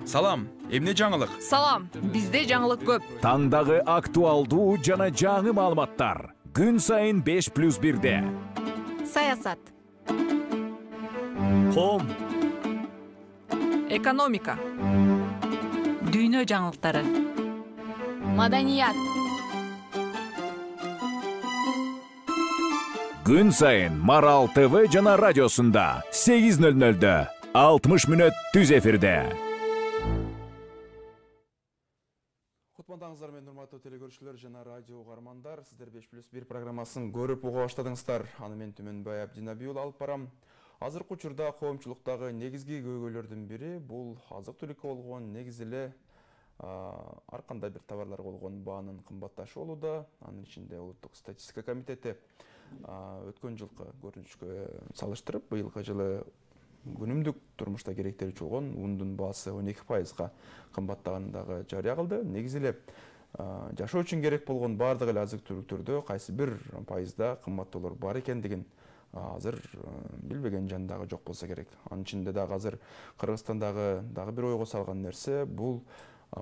Салам, эмне жаңылык? Салам, бизде жаңылык көп. Таңдағы актуалдуу жана жаңы маалыматтар. Күн сайын 5+1-де. Саясат. Коом. Экономика. Дүйнө жаңылыктары. Маданият. Күн сайын Марал ТВ жана радиосунда 8:00-дө 60 мүнөт түз эфирде. Кутмандаңыздар, мен урматтуу телекөрүүчүлөр жана радио угармандар, сиздер 5+1 программасын көрүп уга баштадыңыздар. Аны мен Түмөнбай Абдинабиул алып барам. Азыркы учурда коомчулуктагы негизги көйгөйлөрдүн бири бул азык-түлүккө болгон негизи эле ар кандай бир товарларга болгон баанын кымбатташы болууда. Анын ичинде Улуттук статистика комитети өткөн жылкы көрүнүшкө салыштырып, быйылкы жылы күнүмдүк турмушта керектелүүчү болгон ундун баасы 12%га кымбаттаганын дагы жарыя кылды. Негизи эле жашоо үчүн керек болгон бардык эле азык-түлүктөрдө кайсы бир пайызда кымбаттоолор бар экендигин азыр билбеген жан дагы жок болсо керек. Анын ичинде дагы азыр Кыргызстандагы дагы бир ойго салган нерсе бул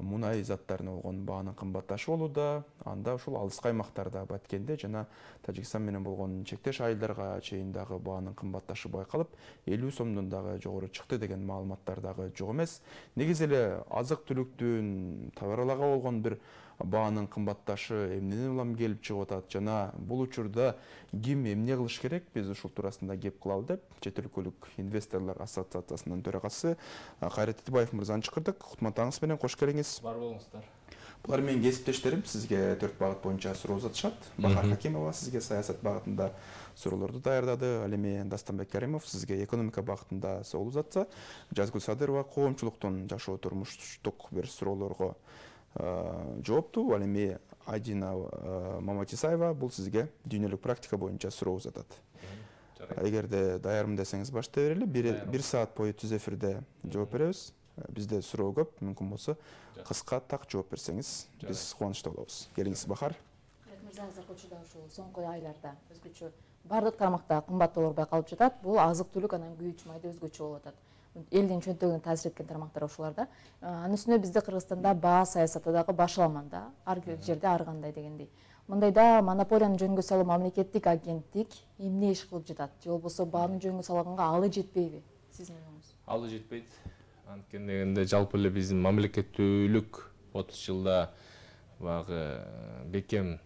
мунай заттарына болгон баанын кымбатташы болууда. Анда ушул алыскы аймактарда Баткенде жана Тажикстан менен болгон чектеш айылдарга чейин дагы баанын кымбатташы байкалып, 50 сомдон дагы жогору чыкты деген маалыматтар дагы жок эмес. Негизи эле азык-түлүктүн товарларга болгон бир баанын кымбатташы эмнеден улам келип чыгып атат жана бул учурда ким эмне кылыш керек, биз ушул туурасында кеп кылалы деп Чет өлкөлүк инвесторлор ассоциациясынын төрагасы Кайрат Титибаев мырзаны чакырдык. Кутмандаңыз менен кош келиңиз. Бар болуңуздар. Булар менин кесиптештерим, сизге 4 багыт боюнча суроо узатышат. Бахар Хакимова сизге саясат багытында суроолорду даярдады. Ал эми Дастанбек Каримов сизге экономика багытында суроол узатса, Жазгүл Садырова коомчулуктун жашоо турмуштук бир суроолорго жоопту. Ал эми Айдина Маматисаева бул сизге дүйнөлүк практика боюнча суроо узатат. Эгерде даярмын десеңиз баштай берели. 1 саат бою түз эфирде жооп беребиз. Бизде суроо көп, мүмкүн болсо кыска так жооп берсеңиз биз кубанычта болобуз. Келиңиз Бахар. Мырза, азыркы учурда ушул соңку айларда өзгөчө бардык тармакта кымбаттоолор байкалып жатат. Бул азык-түлүк анан күйүүч майда өзгөчө болуп атат. Элдин чөнтөгүнө таасир эткен тармактар ушуларда. Анын үстүнө бизде Кыргызстанда баа саясаты дагы башаламанда, ар жерде ар кандай дегендей. Мындайда монополияны жөнгө салуу мамлекеттик агенттик эмне иш кылып жатат? Же болбосо бааны жөнгө салганга алы жетпейби? Сиздин оюңуз? Алы жетпейт. Анткени дегенде жалпы эле биздин мамлекеттүүлүк 30 жылда багы бекем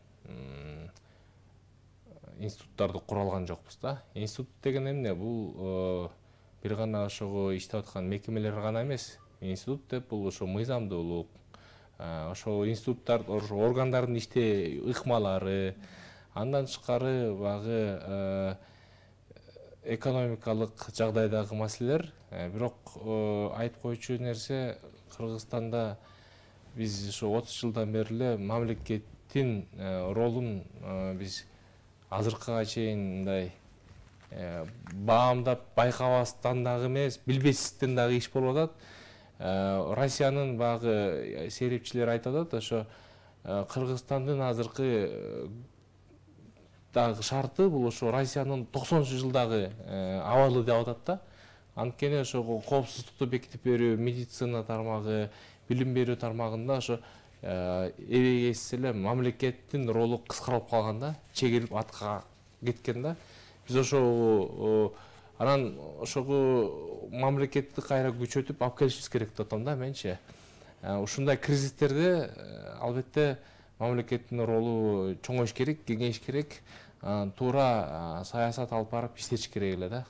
институттарды кура алган жокпуз да. Институт деген эмне? Бул бир гана ошого иштеп аткан мекемелер гана эмес. Институт деп бул ошо мыйзамдуулук, ошо институттар, ошо органдардын иште ыкмалары, андан тышкары багы экономикалык жагдайдагы маселелер. Бирок айтып коючу нерсе, Кыргызстанда биз ошо 30 жылдан бери эле мамлекеттин ролун биз азыркыга чейин мындай баамдап байкабастан дагы эмес, билбестиктен дагы иш болуп атат. Россиянын багы серепчилер айтып атат, ошо Кыргызстандын азыркы дагы шарты бул ошо Россиянын 90-жылдагы абалы деп атат да. Анткени ошо коопсуздукту бекитип берүү, медицина тармагы, билим берүү тармагында ошо эбегейсиз эле мамлекеттин ролу кыскарып калган да, чегилип атка кеткен да. Биз ошо анан ошого мамлекетти кайра күчөтүп алып келишибиз керек деп атам да менчи. Ушундай кризистерде албетте мамлекеттин ролу чоңоюш керек, кеңейиш керек, туура саясат алып барып иштеш керек эле да.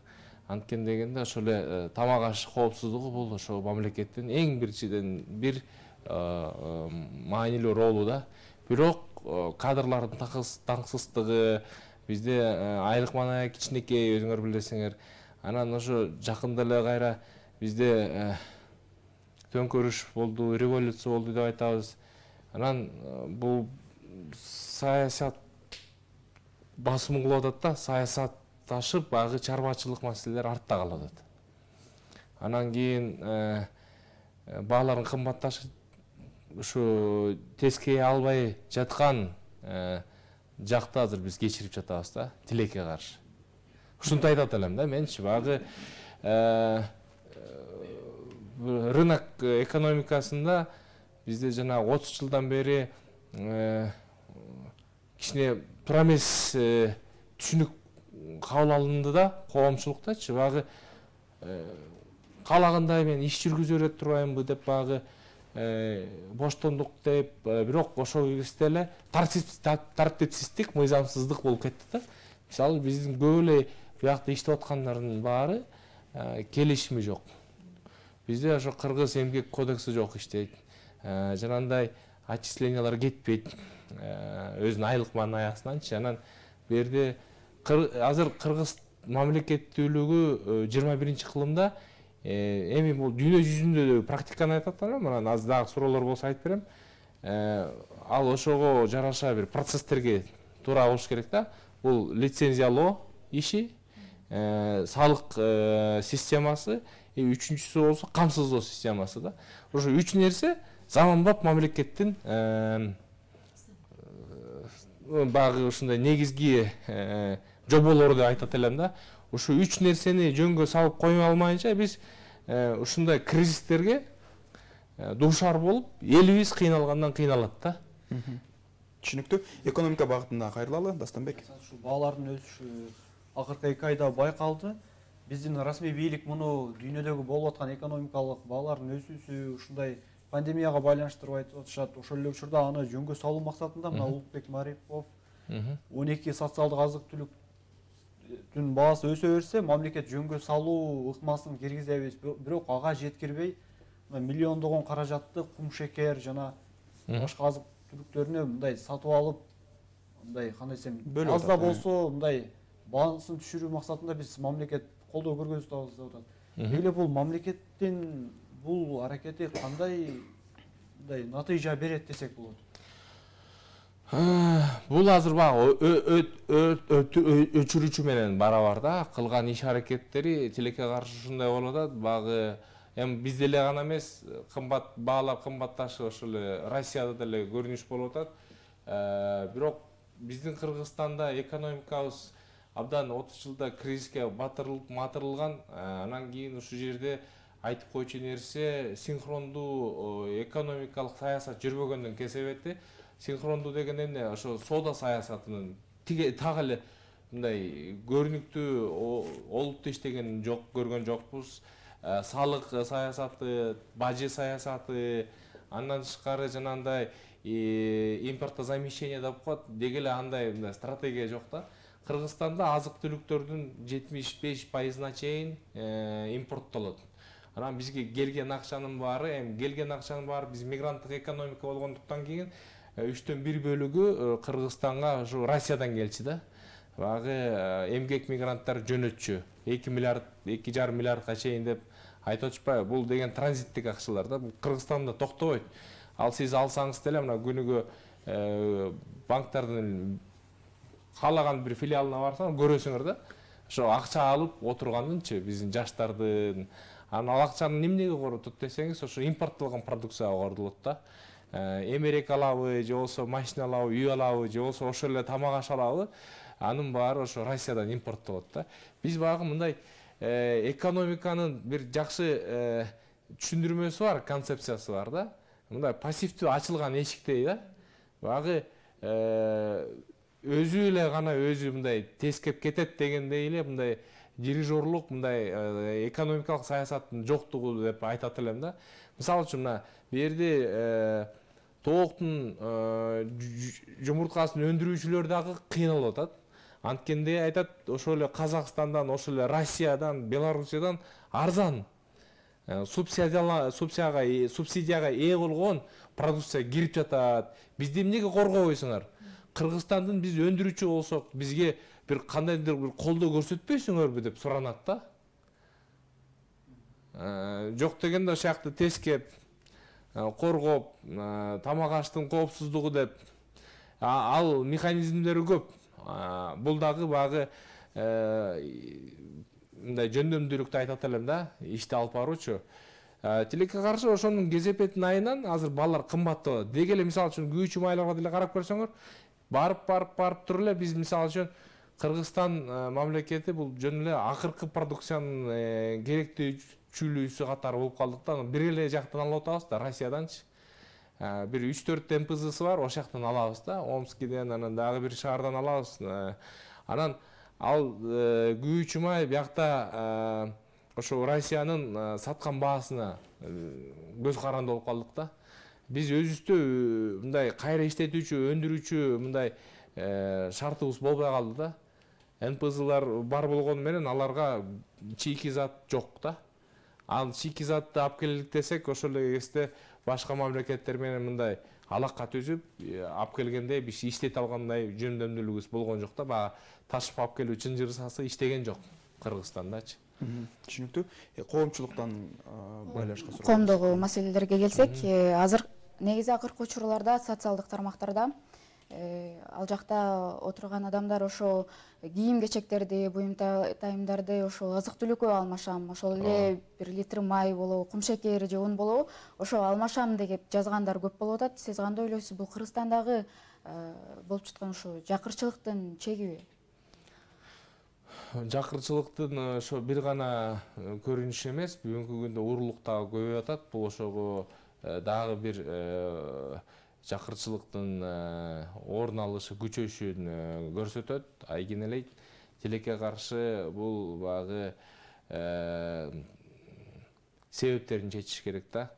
Анткени дегенде ошол эле тамак аш коопсуздугу бул ошо мамлекеттин эң биринчиден бир маанилүү ролу да. Бирок кадрлардын таңсыздыгы, бизде айлык мана кичинекей, өзүңөр билесиңер. Анан ошо жакында эле кайра бизде төңкөрүш болду, революция болду деп айтабыз. Анан бул саясат басым кылып атат да, саясат ташып, багы чарбачылык маселелер артта калып атат. Анан кийин баалардын кымбатташы ушу тескей албай жаткан жакты азыр биз кечирип жатабыз да, тилекке каршы. Ушунту айтат элем да менчи, багы рынок экономикасында бизде жана 30 жылдан бери кичине туура эмес түшүнүк кабыл алынды да коомчулуктачы багы каалагандай мен иш жүргүзө бере турбаймынбы деп багы боштондук деп бирок ошол кезде эле тартипсиздик мыйзамсыздык болуп кетти да. Мисалы биздин көп эле биякта иштеп аткандардын баары келишими жок. Бизде ошо Кыргыз эмгек кодекси жок иштейт. Жанагындай отчислениялар кетпейт. Өзүнүн айлык маанайасынанчы. Анан бу жерде азыр Кыргыз мамлекеттүүлүгү 21-кылымда эми бул дүйнө жүзүндө практиканы айтып атам. Анан аз дагы суроолор болсо айтып берем. Ал ошого жараша бир процесстерге туура болуш керек да. Бул лицензиялоо иши, салык системасы, үчүнчүсү болсо камсыздоо системасы да. Ошо үч нерсе заманбап мамлекеттин багы ушундай негизги жоболору деп айтат элем да. Ушу үч нерсени жөнгө салып коймой алмайынча биз ушундай кризистерге дуушар болуп, элибиз кыйналгандан кыйналат да. Түшүнүктүү. Экономика багытында кайрылалы, Дастанбек. Ушу баалардын өсүшү акыркы 2 айда байкалды. Биздин расмий бийлик муну дүйнөдөгү болуп аткан экономикалык баалардын өсүүсү ушундай пандемияга байланыштырып айтып атышат. Ошол эле учурда аны жөнгө салуу максатында мына Улукбек Марипов 12 социалдык азык-түлүктүн баасы өсө берсе, мамлекет жөнгө салуу ыкмасын киргизебиз. Бирок ага жеткирбей, миллиондогон каражатты кум шекер жана башка азык-түлүктөрүнө мындай сатып алып, мындай кандай десем, аз да болсо мындай баасын түшүрүү максатында биз мамлекет колдоо көргөзүп атат. Эле бул мамлекеттин бул аракети кандай мындай натыйжа берет десек болот? Бул азыр багы өчүрүүчү менен барабар да. Кылган иш аракеттери тилекке каршы ушундай болуп атат. Багы эми бизде эле гана эмес, кымбат баалар кымбатташып ошол эле Россияда деле көрүнүш болуп атат. Бирок биздин Кыргызстанда экономикабыз абдан 30 жылда кризиске батырылган. Анан кийин ушул жерде айтып койчу нерсе синхрондуу экономикалык саясат жүрбөгөндөн кесебетти. Синхрондуу деген эмне? Ошо соода саясатынын так эле мындай көрүнүктүү олуттуу иштеген жок, көргөн жокпуз. Салык саясаты, бажы саясаты, андан тышкары жанагындай импортозамещение деп коет, деги эле андай стратегия жок да. Кыргызстанда азык-түлүктөрдүн 75%-на чейин импорттолот. Анан бизге келген акчанын баары, биз мигранттык экономика болгондуктан кийин 3/1 бөлүгү Кыргызстанга ушу Россиядан келчү да. Багы эмгек мигранттар жөнөтчү 2,5 миллиардга чейин деп айтып атышпайбы? Бул деген транзиттик акчалар да. Бул Кыргызстанда токтобойт. Ал сиз алсаңыз деле мына күнүгө банктардын каалаган бир филиалына барсаң көрөсүңөр да. Ошо акча алып отурганынчы биздин жаштардын. Анан ал акчаны эмнеге коротот десеңиз, ошо импорттолгон продукцияга корулот да. Эмерек алабы, же болсо машина алабы, үй алабы, же болсо ошол эле тамак аш алабы, анын баары ошо Россиядан импорттолот да. Биз багы мындай экономиканын бир жакшы түшүндүрмөсү бар, концепциясы бар да. Мындай пассивдүү ачылган эшиктей да. Багы өзү эле гана өзү мындай тескеп кетет дегендей эле мындай дирижерлук, мындай экономикалык саясаттын жоктугу деп айтат элем да. Мисалы үчүн мына бу жерде тооктун жумурткасын өндүрүүчүлөр дагы кыйналып атат. Анткенде айтат, ошол эле Казакстандан, ошол эле Россиядан, Белоруссиядан арзан субсидияга ээ болгон продукция кирип жатат. Бизди эмнеге коргобойсуңар? Кыргызстандын биз өндүрүүчү болсок, бизге бир кандайдыр бир колдоо көрсөтпөйсүңөрбү деп суранат да. Жок дегенде ошол жакты тескеп, коргоп, тамак аштын коопсуздугу деп ал механизмдери көп. Бул дагы багы мындай жөндөмдүүлүктү айтат элем да, ишти алып баруучу. Тилекке каршы ошонун кезепетин айынан азыр балдар кымбатталат. Деги эле мисалы үчүн күйүүчү майларга деле карап көрсөңөр, барып туруп эле биз мисалы үчүн Кыргызстан мамлекети бул жөн эле акыркы продукциянын керектүү күчүлүүсү катары болуп калдык да. Бир эле жактан алып атабыз да, Россияданчы. Бир 3-4 МПЗ-сы бар, ошол жактан алабыз да. Омскиден, анан дагы бир шаардан алабыз. Анан ал күйүүчү май биякта ошо Россиянын саткан баасына көз каранды болуп калдык да. Биз өзүбүздө мындай кайра иштетүүчү, өндүрүүчү мындай шартыбыз болбой калды да. НПЗлар бар болгону менен аларга чийки зат жок да. Ал чийки затты алып келелик десек, ошол эле кезде башка мамлекеттер менен мындай алакка түзүп, алып келгенде биз иштете алгандай жөндөмдүүлүгүбүз болгон жок да. Баягы ташып алып келүү чынжырсасы иштеген жок Кыргызстандачы. Түшүнүктүү. Коомчулуктан байлашкан суроо. Коомдогу маселелерге келсек, азыр негизи акыркы учурларда социалдык тармактарда ал жакта отурган адамдар ошо кийим кечектерди, буюм тайымдарды, ошо азык-түлүккө алмашам, ошол эле 1 литр май болобу, кумшекер же ун болобу, ошо алмашам деп жазгандар көп болуп атат. Сиз кандай ойлойсуз? Бул Кыргызстандагы болуп жаткан ушу жакырчылыктын чегиби? Жакырчылыктын ошо бир гана көрүнүшү эмес, бүгүнкү күндө уурулук дагы көбөйүп атат. Бул ошого дагы бир жакырчылыктын орун алышы, күчөшүн көрсөтөт, айгинелейт. Тилекке каршы бул багы себептерин чечиш керек да.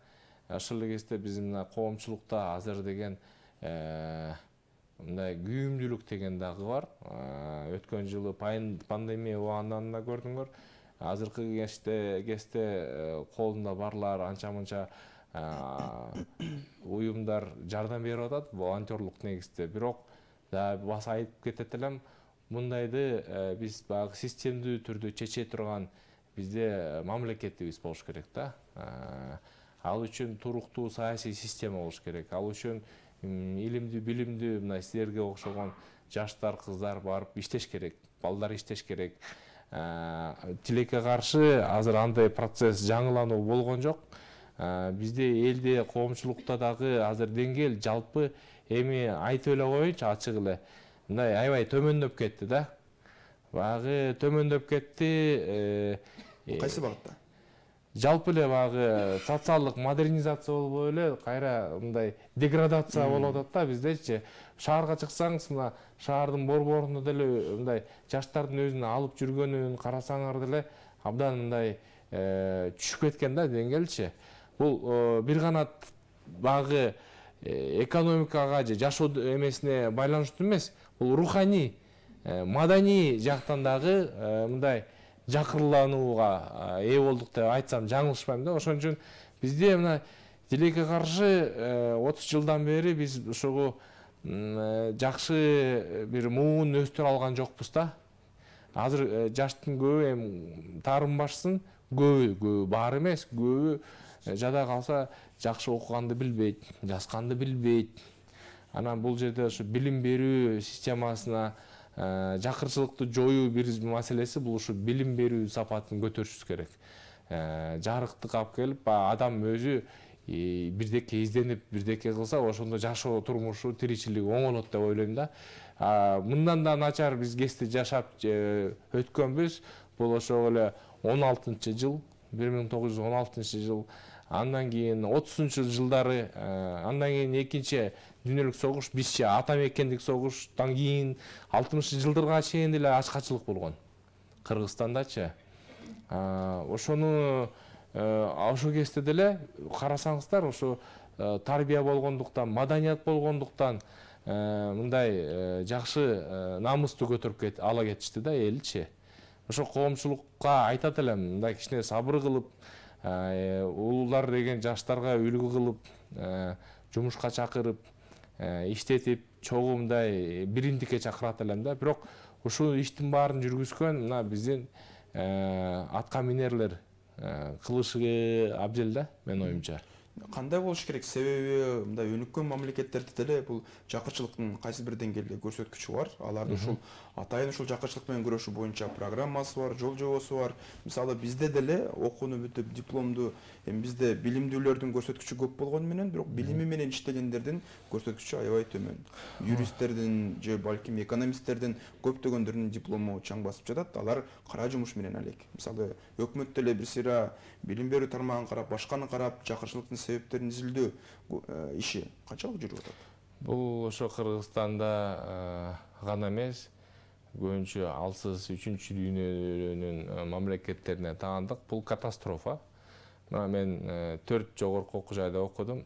Ошол эле кезде биздин коомчулукта азыр деген мындай күйүмдүүлүк деген дагы бар. Өткөн жылы пандемия убагынан да көрдүңөр. Азыркы кезде колунда барлар анча-мынча уюмдар жардам берип атат, волонтерлук негизде. Бирок баса айтып кетет элем, мындайды биз баягы системдүү түрдө чече турган бизде мамлекетибиз болуш керек да. Ал үчүн туруктуу саясий система болуш керек. Ал үчүн илимдүү, билимдүү мына силерге окшогон жаштар, кыздар барып иштеш керек, балдар иштеш керек. Тилекке каршы азыр андай процесс, жаңылануу болгон жок. Бизде элде, коомчулукта дагы азыр деңгээл жалпы эми айтып эле коеюнчу ачык эле. Мындай аябай төмөндөп кетти да. Багы төмөндөп кетти. Кайсы багытта? Жалпы эле багы социалдык модернизация болбой эле, кайра мындай деградация болуп атат да биздечи. Шаарга чыксаңыз, мына шаардын борборунда деле мындай жаштардын өзүнө алып жүргөнүн карасаңар деле абдан мындай түшүп кеткен да деңгээлчи. Бул бир гана багы экономикага же жашоо эмесине байланыштуу эмес, бул руханий, маданий жактан дагы мындай жакырланууга ээ болдук деп айтсам жаңылышпайм да. Ошон үчүн бизде мына тилекке каршы 30 жылдан бери биз ошого жакшы бир муун өстүрө алган жокпуз да. Азыр жаштын көбү эми таарынбашсын, көбү бар эмес, көбү жада калса жакшы окуганды билбейт, жазганды билбейт. Анан бул жерде ошо билим берүү системасына жакырчылыкты жоюу бир маселеси, бул ушу билим берүү сапатын көтөрүшүбүз керек. Жарыктык алып келип, адам өзү бирдеке изденип, бирдеке кылса, ошондо жашоо турмушу, тиричилиги оңолот деп ойлойм да. Мындан да начар биз кесте жашап өткөнбүз. Бул ошол эле 16-жыл, 1916 жыл, андан кийин 30-жылдары, андан кийин экинчи дүйнөлүк согуш, бизче ата мекендик согуштан кийин 60-жылдарга чейин деле ачкачылык болгон Кыргызстандачы. Ошону ошол кезде деле карасаңыздар, ошо тарбия болгондуктан, маданият болгондуктан мындай жакшы намыстуу көтөрүп ала кетишти да элчи. Ошо коомчулукка айтат элем, мындай кичине сабыр кылып, улуулар деген жаштарга үлгү кылып, жумушка чакырып, иштетип, чогуу мындай биримдикке чакырат элем да. Бирок ушул иштин баарын жүргүзгөн мына биздин атка минерлер кылышы абдел да, менин оюмча. Кандай болуш керек? Себеби мындай өнүккөн мамлекеттерде деле бул жакырчылыктын кайсы бир деңгээлде көрсөткүчү бар. Алардын ушул атайын ушул жакырчылык менен күрөшүү боюнча программасы бар, жол жобосу бар. Мисалы бизде деле окууну бүтүп дипломду, бизде билимдүүлөрдүн көрсөткүчү көп болгону менен, бирок билими менен иштегендердин көрсөткүчү аябай төмөн. Юристтердин же балким экономисттердин көптөгөндөрүнүн диплому чаң басып жатат. Алар кара жумуш менен алек. Мисалы өкмөт деле бир сыйра билим берүү тармагын карап, башканы карап, жакырчылыктын себептерин изилдөө иши канчалык жүрүп атат? Бул ошо Кыргызстанда гана эмес, көбүнчө алсыз 3-дүйнөнүн мамлекеттерине таандык. Бул катастрофа. Мына мен 4 жогорку окуу жайда окудум.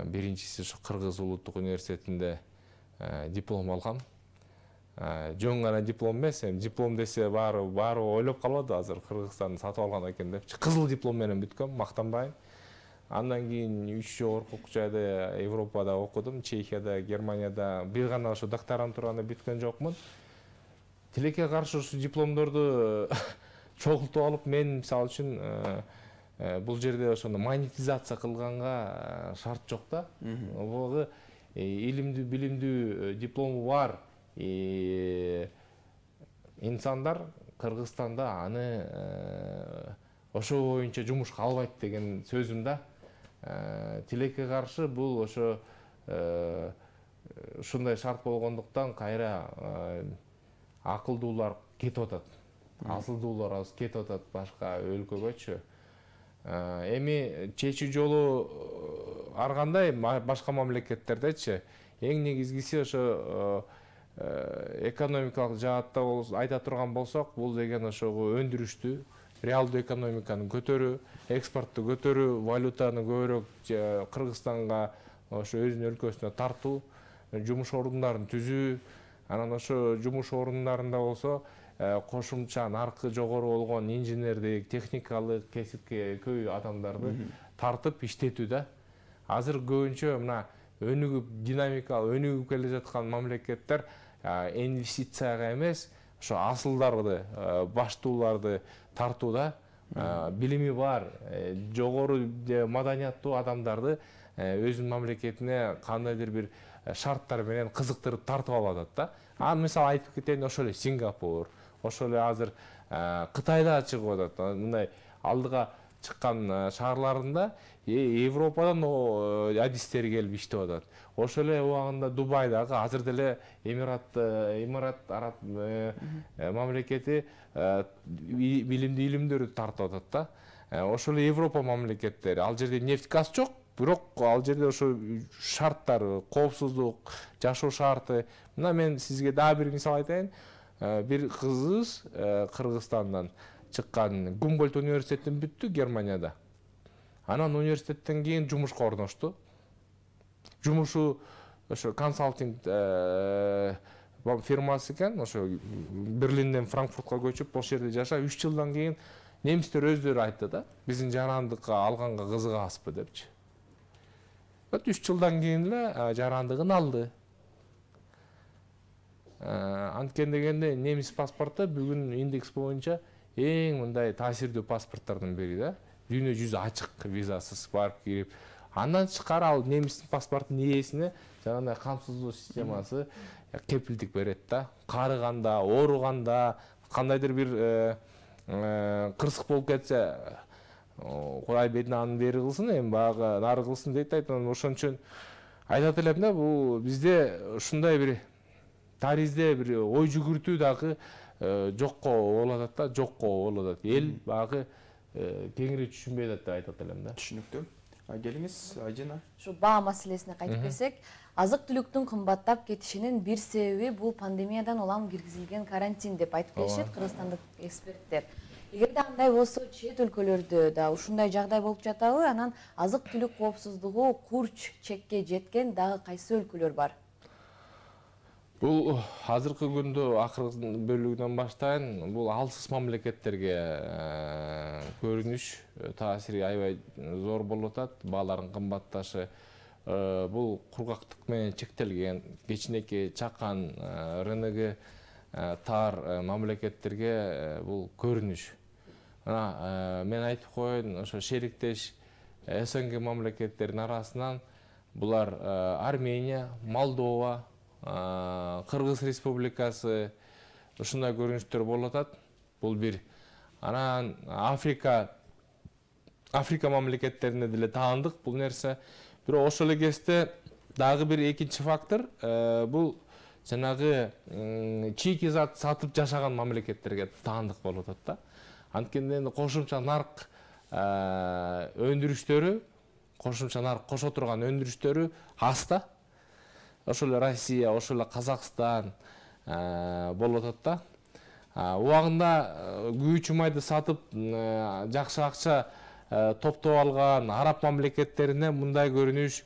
Биринчиси ошо Кыргыз улуттук университетинде диплом алгам. Жөн гана диплом эмес, диплом десе баары ойлоп калбады азыр Кыргызстанды сатып алган экен деп. Кызыл диплом менен бүткөм, мактанбайм. Андан кийин 3 жогорку окуу жайда Европада окудум, Чехияда, Германияда. Бир гана ошо докторантураны бүткөн жокмун. Тилекке каршы ушу дипломдорду чогултуп алып, мен мисалы үчүн бул жерде ошону монетизация кылганга шарт жок да. Бул илимдүү, билимдүү диплому бар инсандар Кыргызстанда аны ошо боюнча жумушка албайт деген сөзүм да. Тилекке каршы бул ошо ушундай шарт болгондуктан кайра акылдуулар кетип атат. Асылдуулар кетип атат башка өлкөгөчү. Эми чечүү жолу ар кандай башка мамлекеттердечи эң негизгиси ошо экономикалык жаатта айта турган болсок, бул деген ошого өндүрүштү, реалдуу экономиканы көтөрүү, экспортту көтөрүү, валютаны көбүрөөк Кыргызстанга ошо өзүнүн өлкөсүнө тартуу, жумуш орундарын түзүү, анан ошо жумуш орундарында болсо кошумча наркы жогору болгон инженердик, техникалык кесипке көй адамдарды тартып иштетүү да. Азыр көбүнчө мына өнүгүп, динамикалык өнүгүп келе жаткан мамлекеттер инвестицияга эмес, ошо асылдарды, баштууларды тартууда, билими бар, жогору маданияттуу адамдарды өзүнүн мамлекетине кандайдыр бир шарттар менен кызыктырып тартып алып атат да. Мисалы айтып кетейин, ошо эле Сингапур, ошо эле азыр Кытайда чыгып атат. Мындай алдыга чыккан шаарларында Европадан адистер келип иштеп атат. Ошо эле убагында Дубайдагы азыр деле Эмират Араб мамлекети билимдүү илимдөрдү тартып атат да. Ошо эле Европа мамлекеттери, ал жерде нефть газ жок, бирок ал жерде ошо шарттар, коопсуздук, жашоо шарты. Мына мен сизге дагы бир мисал айтайын. Бир кызыбыз Кыргызстандан чыккан Гумбольдт университетин бүттү Германияда. Анан университеттен кийин жумушка орношту. Жумушу ошо консалтинг фирмасы экен, ошо Берлинден Франкфуртка көчүп, ошол жерде жашап, 3 жылдан кийин немистер өздөрү айтты да, биздин жарандыкка алганга кызыгасызбы депчи. 3 жылдан кийин эле жарандыгын алды. Анткен дегенде немис паспорту бүгүн индекс боюнча эң мындай таасирдүү паспорттардын бири да. Дүйнө жүзү ачык, визасыз барып кирип. Андан тышкары ал немистин паспортунун ээсине жанагындай камсыздоо системасы кепилдик берет да. Карыганда, ооруганда, кандайдыр бир кырсык болуп кетсе, Кудай бетине анын бери кылсын, эми баягы нары кылсын дейт. Ошон үчүн айтат элем да, бул бизде ушундай бир таризде бир ой жүгүртүү дагы жокко болуп атат да, жокко болуп атат. Эл баягы кеңири түшүнбөй атат деп айтат элем да. Түшүнүктүү. Келиңиз, Айжина. Ушу баа маселесине кайтып келсек, азык-түлүктүн кымбаттап кетишинин бир себеби бул пандемиядан улам киргизилген карантин деп айтып келишет кыргызстандык эксперттер. Эгерде андай болсо, чет өлкөлөрдө да ушундай жагдай болуп жатабы? Анан азык-түлүк коопсуздугу курч чекке жеткен дагы кайсы өлкөлөр бар? Бул азыркы күндө акыркы бөлүгүнөн баштайын, бул алсыз мамлекеттерге көрүнүш таасири аябай зор болуп атат. Баалардын кымбатташы бул кургактык менен чектелген, кичинекей, чакан, рыногу тар мамлекеттерге бул көрүнүш. Мен айтып коеюн, ошо шериктеш СНГ мамлекеттеринин арасынан булар Армения, Молдова, Кыргыз Республикасы ушундай көрүнүштөр болуп атат. Бул бир. Анан Африка мамлекеттерине деле таандык бул нерсе. Бирок ошол эле кезде дагы бир экинчи фактор бул жанагы чийки зат сатып жашаган мамлекеттерге таандык болуп атат да. Анткени кошумча нарк өндүрүштөрү, кошумча нарк кошо турган өндүрүштөрү аз да. Ошол эле Россия, ошол эле Казакстан болуп атат да. Убагында күйүүчү майды сатып жакшы акча топтоп алган араб мамлекеттерине мындай көрүнүш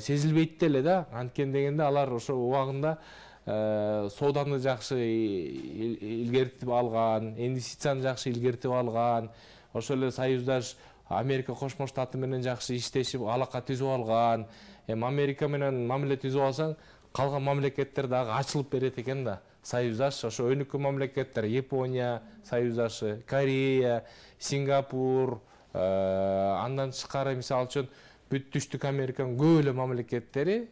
сезилбейт деле да. Анткени дегенде алар ошо убагында сооданы жакшы илгертип алган, инвестицияны жакшы илгертип алган, ошол эле союздаш Америка Кошмо Штаты менен жакшы иштешип, алака түзүп алган. Америка менен мамиле түзүп алсаң, калган мамлекеттер дагы ачылып берет экен да. Союздаш, ошо өнүккөн мамлекеттер, Япония союздашы, Корея, Сингапур, андан тышкары мисалы үчүн бүт түштүк Американын көп эле мамлекеттери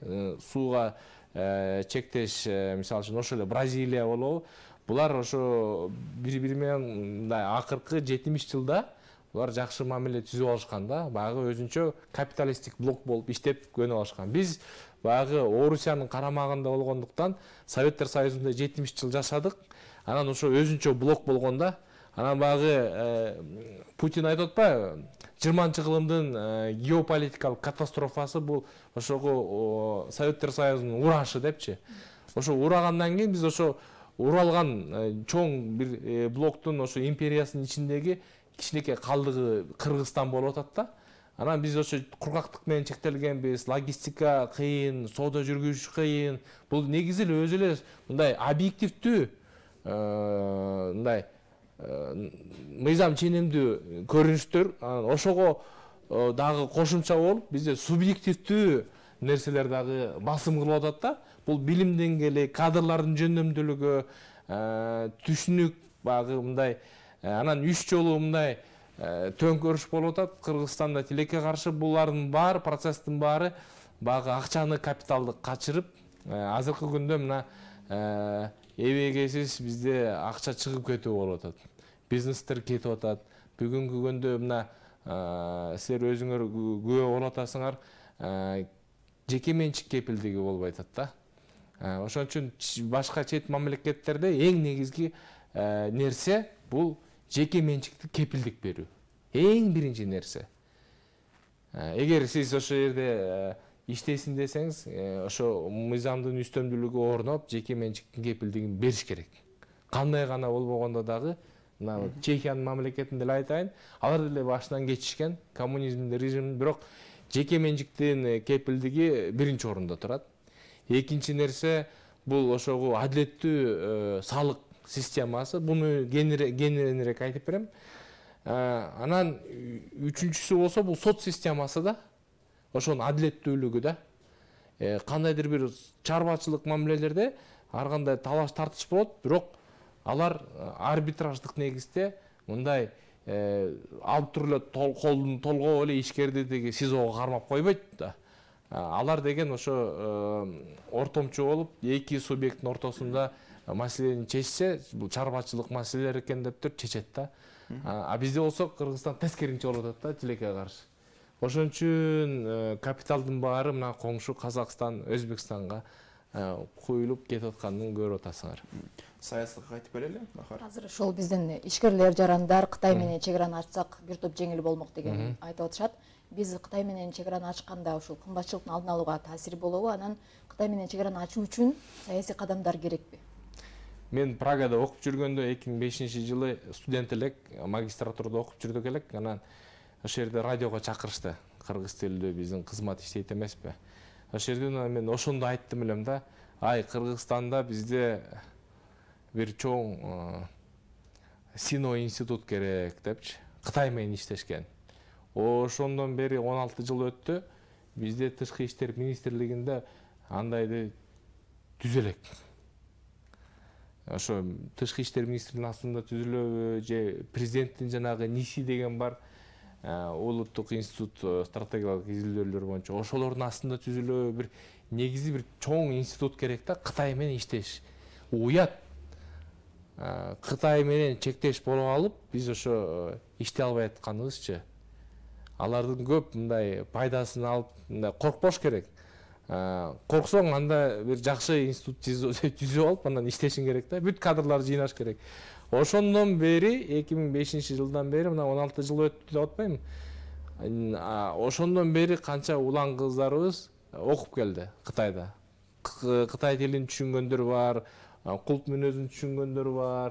сууга чектеш, мисалы үчүн ошол эле Бразилия болобу. Булар ошо бири-бири менен мындай акыркы 70 жылда булар жакшы мамиле түзүп алышкан да. Багы өзүнчө капиталисттик блок болуп иштеп көнүп алышкан. Биз багы Орусиянын карамагында болгондуктан Советтер Союзунда 70 жыл жашадык. Анан ошо өзүнчө блок болгонда, анан багы Путин айтып атпайбы? 20-кылымдын геополитикалык катастрофасы бул ошого Советтер Союзунун урашы депчи. Ошо урагандан кийин биз ошо уралган чоң бир блоктун ошо империясынын ичиндеги кичинекей калдыгы Кыргызстан болуп атат да. Анан биз ошо кургактык менен чектелгенбиз, логистика кыйын, соода жүргүзүш кыйын. Бул негизи эле өзү эле мындай объективдүү, мындай мыйзам ченемдүү көрүнүштөр, ошого дагы кошумча болуп, бизде субъективдүү нерселер дагы басым кылып атат да. Бул билим деңгээли, кадрлардын жөндөмдүүлүгү, түшүнүк багы мындай. Анан 3 жолу мындай төңкөрүш болуп атат. Кыргызстанда тилекке каршы булардын баары, процесстин баары багы акчаны, капиталды качырып, азыркы күндө мына эбегесиз бизде акча чыгып кетүү болуп атат. Бизнестер кетип атат. Бүгүнкү күндө мына силер өзүңөр күбө болуп атасыңар, жеке менчик кепилдиги болбой атат да. Ошон үчүн башка чет мамлекеттерде эң негизги нерсе бул жеке менчикти кепилдик берүү. Эң биринчи нерсе. Эгер сиз ошо жерде иштейсиң десеңиз, ошо мыйзамдын үстөмдүүлүгү орноп, жеке менчиктин кепилдигин бериш керек. Кандай гана болбогондо дагы, мына Чехиянын мамлекетинде эле айтайын, алар деле башынан кечишкен коммунизмдин режимин, бирок жеке менчиктин кепилдиги биринчи орунда турат. Экинчи нерсе бул ошого адилеттүү салык системасы. Буну кеңирээк айтып берем. Анан үчүнчүсү болсо бул сот системасы да. Ошонун адилеттүүлүгү да. Кандайдыр бир чарбачылык мамилелерде ар кандай талаш тартыш болот, бирок алар арбитраждык негизде мындай алып туруп эле колдун толгоп эле ишкерди деги СИЗОго кармап койбойт да. Алар деген ошо ортомчу болуп, эки субъекттин ортосунда маселени чечсе, бул чарбачылык маселелер экен деп туруп чечет да. Бизде болсо Кыргызстан тескеринче болуп атат да, тилекке каршы. Ошон үчүн капиталдын баары мына коңшу Казакстан, Өзбекстанга куюлуп кетип атканын көрүп атасыңар. Саясатка кайтып келели, Бахар. Азыр ошол биздин ишкерлер, жарандар Кытай менен чеграны ачсак бир топ жеңил болмок деген айтып атышат. Биз Кытай менен чеграны ачканда ушул кымбатчылыктын алдын алууга таасири болобу? Анан Кытай менен чеграны ачуу үчүн саясий кадамдар керекпи? Мен Прагада окуп жүргөндө 2005-жылы студент элек, магистратурада окуп жүрдүк элек. Анан ошол жерде радиого чакырышты. Кыргыз тилдүү биздин кызмат иштейт эмеспи? Ошол жерде мен ошондо айттым элем да. Ай, Кыргызстанда бизде бир чоң Сино институт керек депчи. Кытай менен иштешкен. Ошондон бери 16 жыл өттү. Бизде Тышкы иштер министрлигинде андайды түзөлөк. Ошо Тышкы иштер министринин астында түзүлөбү же президенттин жанагы НИСИ деген бар. улуттук институт стратегиялык изилдөөлөр боюнча ошолордун астында түзүлө бир негизи бир чоң институт керек да, Кытай менен иштеш. Уят Кытай менен чектеш болуп алып, биз ошо иштей албай атканыбызчы. Алардын көп мындай пайдасын алып, мындай коркпош керек. Корксоң анда бир жакшы институт түзүп алып, андан иштешиң керек да, бүт кадрларды жыйнаш керек. Ошондон бери 2005-жылдан бери мына 16 жыл өттү деп атпайм. Ошондон бери канча улан кыздарыбыз окуп келди Кытайда. Кытай тилин түшүнгөндөр бар, култ мүнөзүн түшүнгөндөр бар.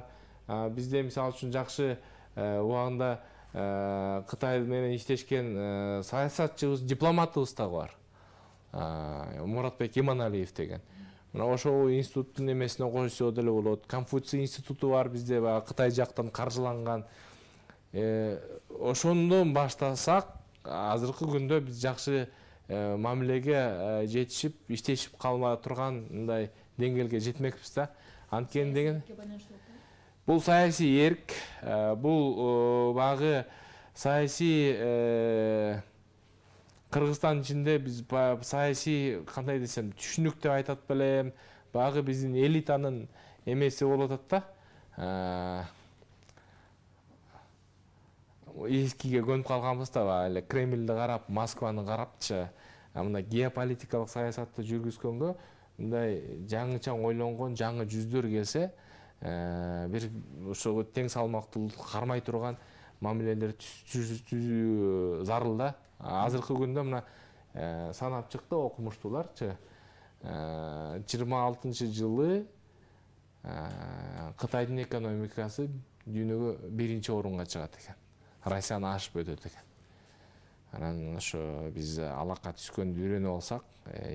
Бизде мисалы үчүн жакшы убагында Кытай менен иштешкен саясатчыбыз, дипломатыбыз да бар. Муратбек Иманалиев деген. Мына ошол институттун эмесине койсо деле болот. Конфуций институту бар бизде, Кытай жактан каржыланган. Ошондон баштасак, азыркы күндө биз жакшы мамилеге жетишип, иштешип калма турган мындай деңгээлге жетмекпиз да. Анткени деген бул саясий эрк, бул багы саясий Кыргызстан ичинде биз саясий кандай десем түшүнүк деп айтат белем, багы биздин элитанын эмеси болуп атат да. Эскиге көнүп калганбыз да, эле Кремлди карап, Москваны карапчы, мына геополитикалык саясатты жүргүзгөнгө мындай жаңыча ойлонгон жаңы жүздөр келсе, бир ошого тең салмактуулук кармай турган мамилелер түзүү зарыл да. Азыркы күндө мына санап чыкты окумуштууларчы. 26-жылы Кытайдын экономикасы дүйнөгө 1-чи орунга чыгат экен. Россияны ашып өтөт экен. Анан ошо биз алакка түскөндү үйрөнүп алсак,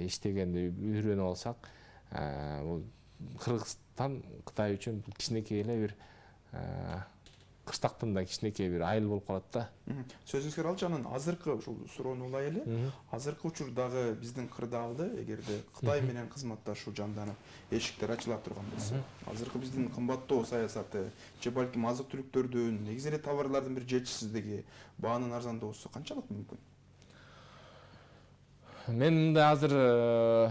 иштегенди үйрөнүп алсак, бул Кыргызстан Кытай үчүн кичинекей эле бир кыштактын да кичинекей бир айыл болуп калат да. Сөзүңүзгө алчы, анан азыркы ушул суроону улай эле, азыркы учурдагы биздин кырдаалды эгерде Кытай менен кызматташуу жанданып, эшиктер ачыла турган болсо, азыркы биздин кымбаттоо саясаты же балким азык-түлүктөрдүн, негизи эле товарлардын бир жетишсиздиги, баанын арзандоосу канчалык мүмкүн? Мен мында азыр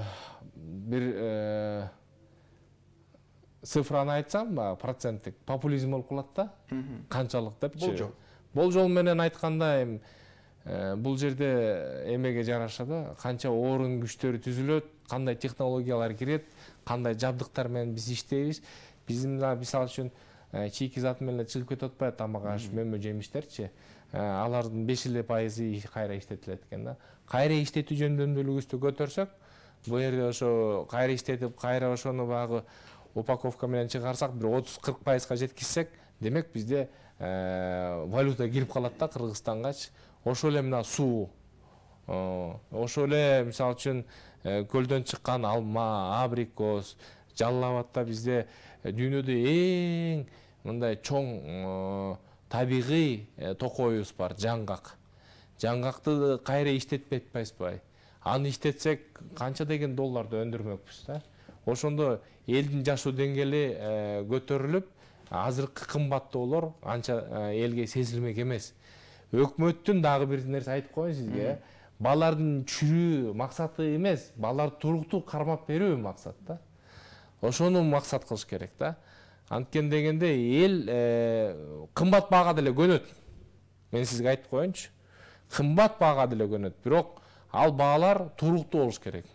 бир цифраны айтсам, проценттик популизм болуп калат да. Канчалык депчи. Болжол менен айтканда, бул жерде эмеге жараша да, канча орун күчтөрү түзүлөт, кандай технологиялар кирет, кандай жабдыктар менен биз иштейбиз. Биздин мисалы үчүн чийки зат менен чыгып кетип атпайбы, тамак аш, мөмө жемиштерчи. Алардын 5% кайра иштетилет экен да. Кайра иштетүү жөндөмдүүлүгүбүздү көтөрсөк, бул жерде ошо кайра иштетип, кайра ошону багы упаковка менен чыгарсак, бир 30-40%га жеткизсек, демек бизде валюта кирип калат да Кыргызстангачы. Ошо эле мына суу, ошо эле мисалы үчүн көлдөн чыккан алма, абрикос, Жалал Абадта бизде дүйнөдө эң мындай чоң табигый токойубуз бар, жаңгак. Жаңгакты кайра иштетпей атпайбызбы? Аны иштетсек канча деген долларды өндүрмөкпүз да. Ошондо элдин жашоо деңгээли көтөрүлүп, азыркы кымбаттоолор анча элге сезилмек эмес. Өкмөттүн дагы бир нерсе айтып коеюн сизге. Балардын чүрүү максаты эмес, баларды туруктуу кармап берүү максат да. Ошону максат кылыш керек да. Анткени дегенде эл кымбат баага деле көнөт. Мен сизге айтып коеюнчу. Кымбат баага деле көнөт, бирок ал баалар туруктуу болуш керек.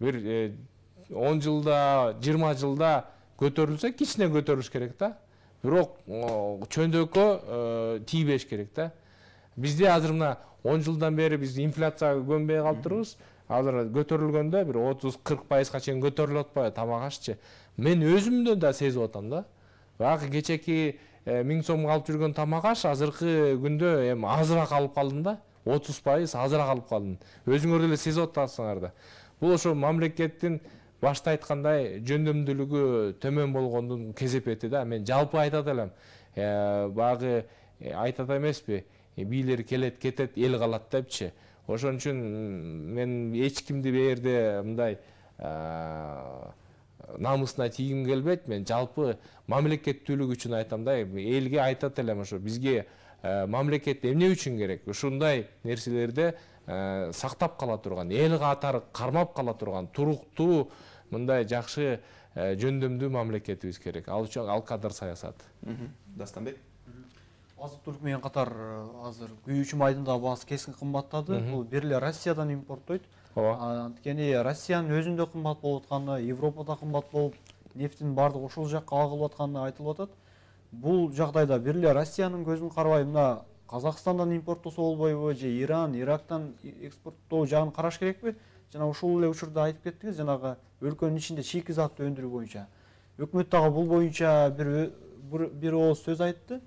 Бир 10 жылда, 20 жылда көтөрүлсө, кичине көтөрүлүш керек да. Бирок чөндөккө тийбеш керек да. Бизде азыр мына 10 жылдан бери биз инфляцияга көнбөй калып турубуз. Азыр көтөрүлгөндө бир 30-40%га чейин көтөрүлүп атпайбы тамак ашчы. Мен өзүмдө да сезип атам да. Багы кечеки 1000 сомго алып жүргөн тамак аш азыркы күндө эми азыраак алып калдым да. 30% азыраак алып калдым. Өзүңөр деле сезип атасыңар да. Бул ошо мамлекеттин башта айткандай жөндөмдүүлүгү төмөн болгондун кезепети да. Мен жалпы айтат элем. Багы айтат эмеспи? Бийлер келет, кетет, эл калат депчи. Ошон үчүн мен эч кимди бу жерде мындай намысына тийгим келбейт. Мен жалпы мамлекеттүүлүк үчүн айтам да. Элге айтат элем ошо бизге мамлекет эмне үчүн керек? Ушундай нерселерде сактап кала турган, эл катары кармап кала турган, туруктуу мындай жакшы жөндөмдүү мамлекетибиз керек. Ал үчүн ал кадр саясат. Дастанбек? Азык-түлүк менен катар азыр күйүүчү майдын да баасы кескин кымбаттады. Бул бир эле Россиядан импорттойт. Анткени Россиянын өзүндө кымбат болуп атканы, Европада кымбат болуп, нефтин бардыгы ошол жакка агылып атканы айтылып атат. Бул жагдайда бир эле Россиянын көзүн карабай мына Казакстандан импорттосо болбойбу же Иран, Ирактан экспорттоо жагын караш керекпи? Жана ушул эле учурда айтып кеттиңиз, жанагы өлкөнүн ичинде чийки затты өндүрүү боюнча. Өкмөт дагы бул боюнча бир ооз сөз айтты.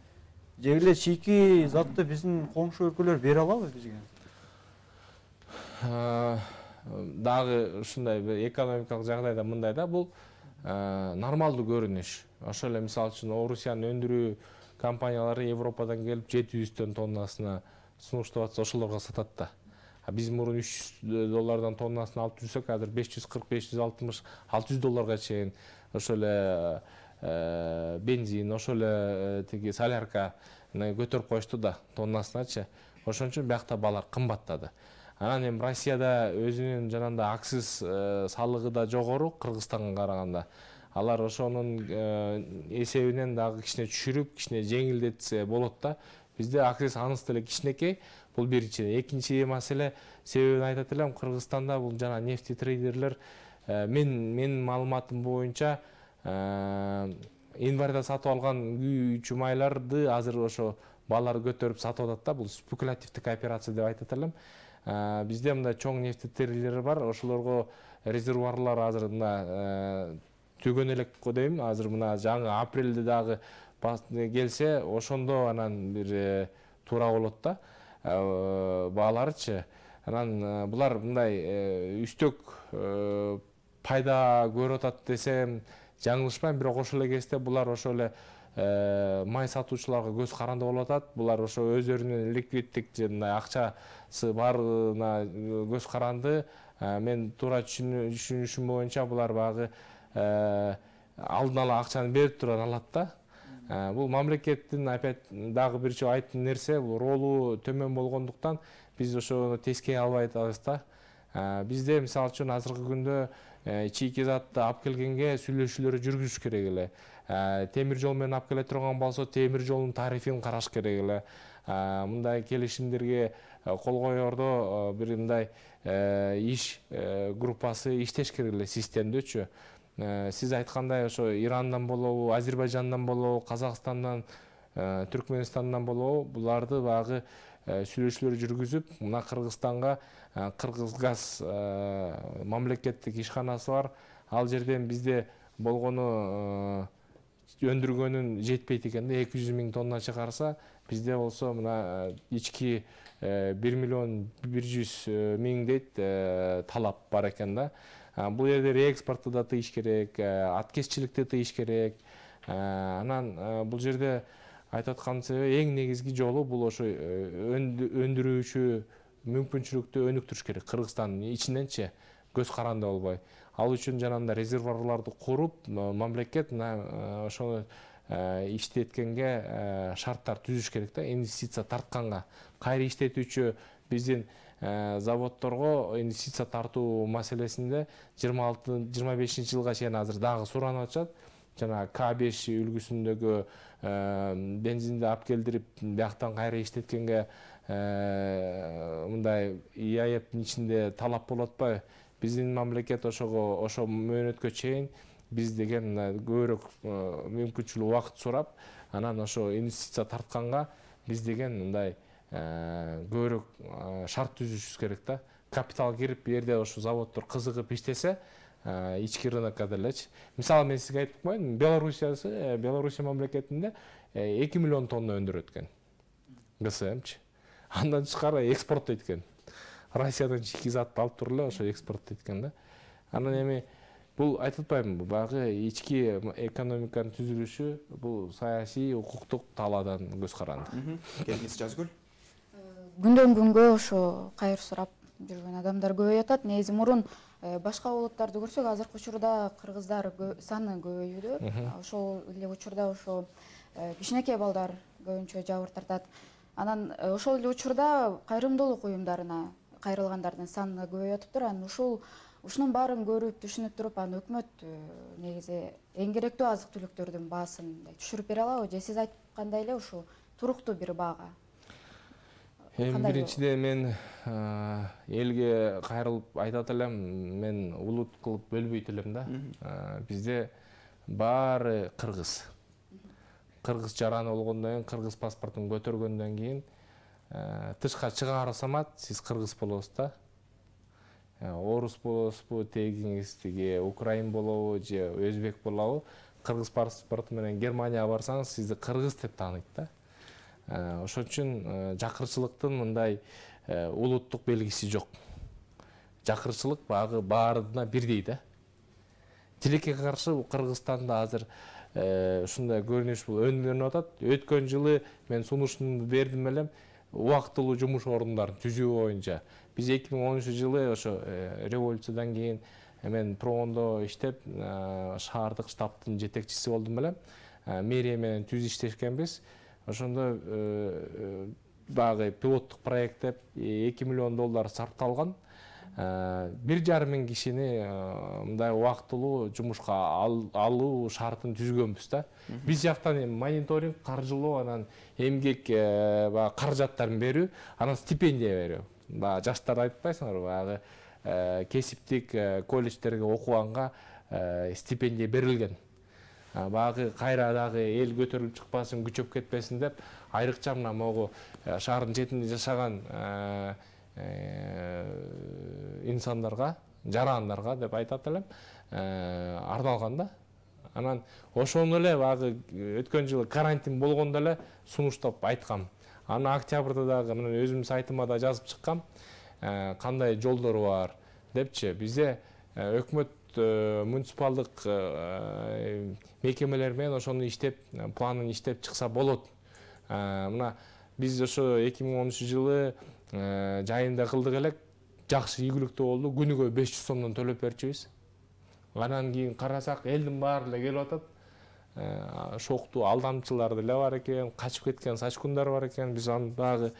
Же эле чийки затты биздин коңшу өлкөлөр бере алабы бизге? Дагы ушундай бир экономикалык жагдайда мындай да, бул нормалдуу көрүнүш. Ошол эле мисалы үчүн Орусиянын өндүрүү компаниялары Европадан келип 700 тоннасына сунуштап атса, ошолорго сатат да. Биз мурун $300 тоннасын алып жүрсөк, азыр 540, 560, 600 долларга чейин ошол эле бензин, ошол эле тиги солярка көтөрүп коюшту да тоннасыначы. Ошон үчүн биякта баалар кымбаттады. Анан эми Россияда өзүнүн жанагындай акциз салыгы да жогору Кыргызстанга караганда. Алар ошонун эсебинен дагы кичине түшүрүп, кичине жеңилдетсе болот да. Бизде акциз аныс деле кичинекей. Бул биринчи. Экинчи маселе, себебин айтат элем, Кыргызстанда бул жана нефти трейдерлер менин маалыматым боюнча январда сатып алган күйүүчү майларды азыр ошо баалар көтөрүп сатып атат да. Бул спекулятивдик операция деп айтат элем. Бизде мындай чоң нефти трейдерлер бар. Ошолорго резервуарлар азыр мына түгөн элек дейм. Азыр мына жаңы апрелде дагы келсе, ошондо анан бир туура болот да. Бааларчы. Анан булар мындай үстөк пайда көрүп атат десем жаңылышпайм, бирок ошол эле кезде булар ошол эле май сатуучуларга көз каранды болуп атат. Булар ошо өздөрүнүн ликвиддик жана акчасы барына көз каранды. Мен туура түшүнүшүм боюнча булар багы алдын ала акчаны берип туран алат да. Бул мамлекеттин опять дагы бир жолу айткан нерсе, бул ролу төмөн болгондуктан биз ошону тескей албай атабыз да. Бизде мисалы үчүн азыркы күндө чийки затты алып келгенге сүйлөшүүлөрү жүргүзүш керек эле. Темир жол менен алып келе турган болсо, темир жолдун тарифин караш керек эле. Мындай келишимдерге кол коердо бир мындай иш группасы иштеш керек эле системдөчү. Сиз айткандай ошо Ирандан болобу, Азербайжандан болобу, Казакстандан, Түркменистандан болобу, буларды багы сүйлөшүүлөр жүргүзүп, мына Кыргызстанга Кыргызгаз мамлекеттик ишканасы бар. Ал жерден бизде болгону өндүргөнүн жетпейт экен да, 200 000 тонна чыгарса, бизде болсо мына ички 1.100.000 дейт талап бар экен да. Бул жерде реэкспорту да тыйыш керек, аткезчиликти тыйыш керек. Анан бул жерде айтып аткан себеби эң негизги жолу бул ошо өндүрүүчү мүмкүнчүлүктү өнүктүрүш керек. Кыргызстандын ичиненчи көз каранды болбой. Ал үчүн жанагындай резервуарларды куруп, мамлекет ошону иштеткенге шарттар түзүш керек да, инвестиция тартканга. Кайра иштетүүчү биздин заводдорго инвестиция тартуу маселесинде 26-25 жылга чейин азыр дагы суранып атышат. Жана К5 үлгүсүндөгү бензинди алып келдирип, бияктан кайра иштеткенге мындай ИАЭПтин ичинде талап болуп атпайбы? Биздин мамлекет ошо мөөнөткө чейин биз деген көбүрөөк мүмкүнчүлүк убакыт сурап, анан ошо инвестиция тартканга биз деген мындай көбүрөөк шарт түзүшүбүз керек да. Капитал кирип, бу жерде ошо заводдор кызыгып иштесе, ички рынокко делечи. Мисалы мен сизге айтып коеюн, Белоруссия мамлекетинде 2 миллион тонна өндүрөт экен. ГСМчи. Андан тышкары экспорттойт экен. Россиядан чийки затты алып туруп эле ошо экспорттойт экен да. Анан эми бул айтып атпаймынбы, багы ички экономиканын түзүлүшү бул саясий, укуктук талаадан көз каранды. Келиңиз Жазгүл. Күндөн күнгө ошо кайыр сурап жүргөн адамдар көбөйүп атат. Негизи мурун башка улуттарды көрсөк, азыркы учурда кыргыздар саны көбөйүүдө. Ошол эле учурда ошо кичинекей балдар көбүнчө жабыр тартат. Анан ошол эле учурда кайрымдуулук уюмдарына кайрылгандардын саны көбөйүп атыптыр. Анан ушунун баарын көрүп, түшүнүп туруп, анан өкмөт негизи эң керектүү азык түлүктөрдүн баасын түшүрүп бере алабы же сиз айткандай эле ушул туруктуу бир баага? Эң биринчиден мен элге кайрылып айтат элем, мен улут кылып бөлбөйт элем да. Бизде баары кыргыз. Кыргыз жараны болгондон кийин, кыргыз паспортун көтөргөндөн кийин тышка чыгаар самат сиз кыргыз болосуз да. Орус болосузбу, тегиңиз тиги украин болобу же өзбек болобу, кыргыз паспорту менен Германияга барсаңыз сизди кыргыз деп тааныйт да. Ошон үчүн жакырчылыктын мындай улуттук белгиси жок. Жакырчылык багы баарына бирдей да. Тилекке каршы Кыргызстанда азыр ушундай көрүнүш өндүрүнүп атат. Өткөн жылы мен сунушумду бердим элем убактылуу жумуш орундарын түзүү боюнча. Биз 2013 жылы ошо революциядан кийин мен Промондо иштеп, шаардык штабтын жетекчиси болдум элем. Мэрия менен түз иштешкенбиз. Ошондо багы пилоттук проект деп $2 миллион сарпталган. 1,5 мың кишини мындай убактылуу жумушка алуу шартын түзгөнбүз да. Биз жактан мониторинг, каржылоо, анан эмгек каражаттарын берүү, анан стипендия берүү. Жаштар айтпайсыңарбы, багы кесиптик колледждерге окуганга стипендия берилген. Багы кайра дагы эл көтөрүлүп чыкпасын, күчөп кетпесин деп, айрыкча мына могу шаардын четинде жашаган инсандарга, жарандарга деп айтат элем, ардалган да. Анан ошону эле багы өткөн жылы карантин болгондо эле сунуштап айткам. Аны октябрда дагы мен өзүмдүн сайтыма да жазып чыккам. Кандай жолдору бар депчи. Бизде өкмөт муниципалдык мекемелер менен ошону иштеп, планын иштеп чыкса болот. Мына биз ошо 2013 жылы жайында кылдык элек, жакшы ийгиликтүү болду. Күнүгө 500 сомдон төлөп берчүбүз. Анан кийин карасак, элдин баары эле келип атат. Шоктуу алдамчылар деле бар экен, качып кеткен сачкундар бар экен. Биз аны дагы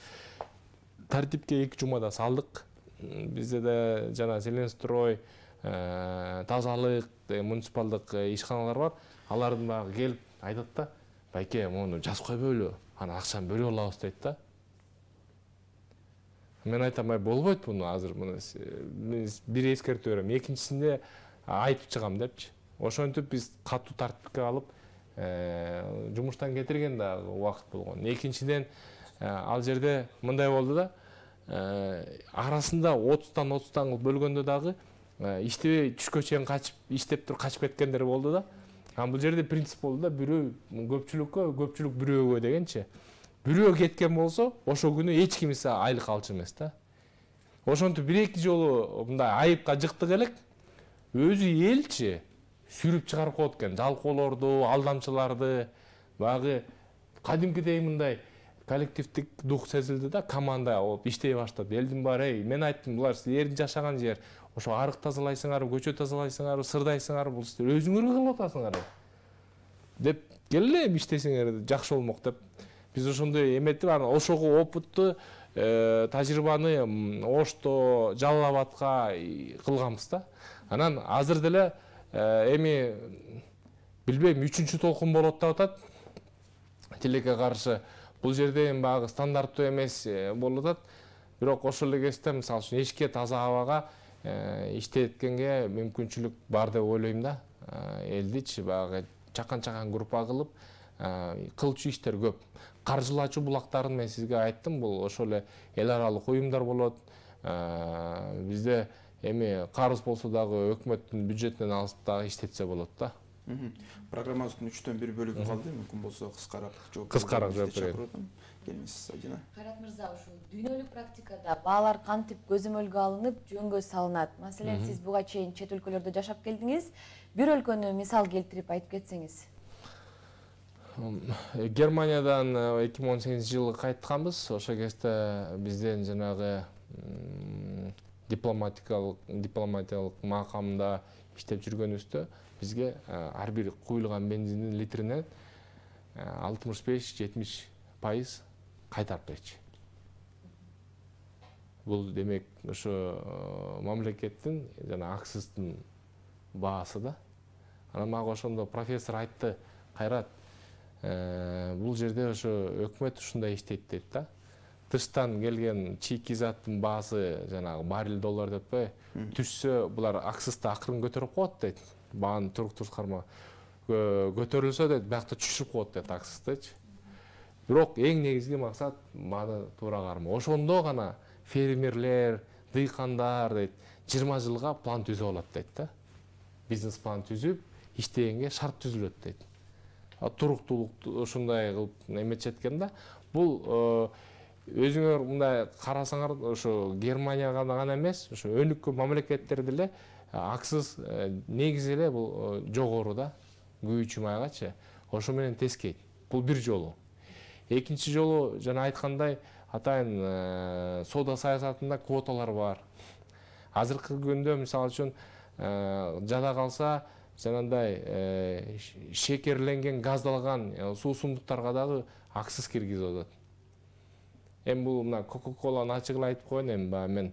тартипке 2 жумада салдык. Бизде да жана Зеленстрой, тазалык, муниципалдык ишканалар бар. Алардын дагы келип айтат да, байке, муну жазып койбойлу, аны акчаны бөлүп алабыз дейт да. Мен айтам, болбойт буну азыр, муну бир эскертүү берем, экинчисинде айтып чыгам депчи. Ошентип биз катуу тартипке алып, жумуштан кетирген да убакыт болгон. Экинчиден ал жерде мындай болду да, арасында 30-тан кылып бөлгөндө дагы иштебей түшкө чейин качып, иштеп туруп качып кеткендер болду да. Бул жерде принцип болду да, бирөө көпчүлүккө, көпчүлүк бирөөгө дегенчи. Бирөө кеткен болсо, ошол күнү эч кимисе айлык алчу эмес да. Ошентип 1-2 жолу мындай айыпка жыктык элек, өзү элчи сүрүп чыгарып коет экен, жалкоолорду, алдамчыларды, багы кадимкидей мындай коллективдик дух сезилди да, команда болуп иштей баштады. Элдин баары, мен айттым, булар силердин жашаган жер, ошо арык тазалайсыңарбы, көчө тазалайсыңарбы, сырдайсыңарбы, бул силер өзүңөр кылып атасыңарбы деп келе иштесеңер жакшы болмок деп. Биз ошондой эметип, анан ошого опытту, тажрыйбаны Ошто, Жалал Абадка кылганбыз да. Анан азыр деле эми билбейм, 3-чү толкун болот деп атат. Тилекке каршы бул жерде эми багы стандарттуу эмес болуп атат. Бирок ошол эле кезде мисалы үчүн эшикке, таза абага иштеткенге мүмкүнчүлүк бар деп ойлойм да. Элдичи багы чакан-чакан группа кылып кылчу иштер көп. Каржылачу булактарын мен сизге айттым, бул ошол эле эл аралык уюмдар болот. Бизде эми карыз болсо дагы өкмөттүн бюджетинен алып дагы иштетсе болот да. Программабыздын 3-төн 1 бөлүгү калды, мүмкүн болсо кыскараак жооп берейин. Келиңиз, Садина. Кайрат мырза, ушул дүйнөлүк практикада баалар кантип көзөмөлгө алынып, жөнгө салынат? Маселен, сиз буга чейин чет өлкөлөрдө жашап келдиңиз. Бир өлкөнү мисал келтирип айтып кетсеңиз. Германиядан 2018 жылы кайтканбыз. Ошол кезде бизден жанагы дипломатиялык макамда иштеп жүргөнүбүздө бизге ар бир куюлган бензиндин литринен 65-70% кайтартпайчы. Бул демек ошо мамлекеттин жана аксыздын баасы да. Анан мага ошондо профессор айтты, Кайрат, бул жерде ошо өкмөт ушундай иштейт дейт да. Тыштан келген чийки заттын баасы жанагы баррель доллар деппи, түшсө булар аксызды акырын көтөрүп коет дейт. Бааны туруктур карма көтөрүлсө дейт, биякта түшүп коет дейт аксыздычы. Бирок эң негизги максат маны туура карма. Ошондо гана фермерлер, дыйкандар дейт 20 жылга план түзүп алат дейт да. Бизнес план түзүп, иштегенге шарт түзүлөт дейт. Туруктуулук ушундай кылып эметчет экен да. Бул өзүңөр мындай карасаңар, ошо Германияга гана эмес, ошо өнүккөн мамлекеттерде эле аксыз негизи эле бул жогору да, күйүүчү майгачы. Ошо менен тескейт. Бул бир жолу. Экинчи жолу жана айткандай, атайын соода саясатында квоталар бар. Азыркы күндө мисалы үчүн жада калса, жанандай шекерленген, газдалган суусундуктарга дагы аксыз киргизип атат. Эми бул мына Coca-Cola'ны ачык эле айтып коеюн, эми мен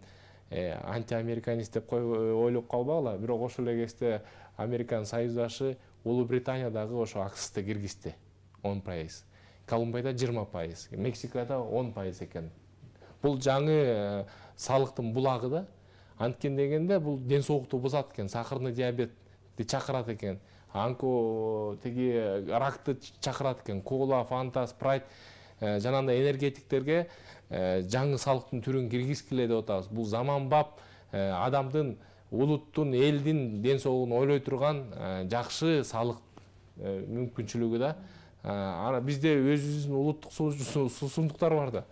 антиамериканист деп ойлоп калбагыла, бирок ошол эле кезде Американын союздашы Улуу Британия дагы ошо аксызды киргизди 10%. Колумбияда 20%, Мексикада 10% экен. Бул жаңы салыктын булагы да. Анткен дегенде бул ден соолукту бузат экен, сахарный диабетти чакырат экен, ракты чакырат экен. Кола, Фанта, Спрайт жанагындай энергетиктерге жаңы салыктын түрүн киргизгиле деп атабыз. Бул заманбап адамдын, улуттун, элдин ден соолугун ойлой турган жакшы салык мүмкүнчүлүгү да. Бизде өзүбүздүн улуттук суусундуктар бар да.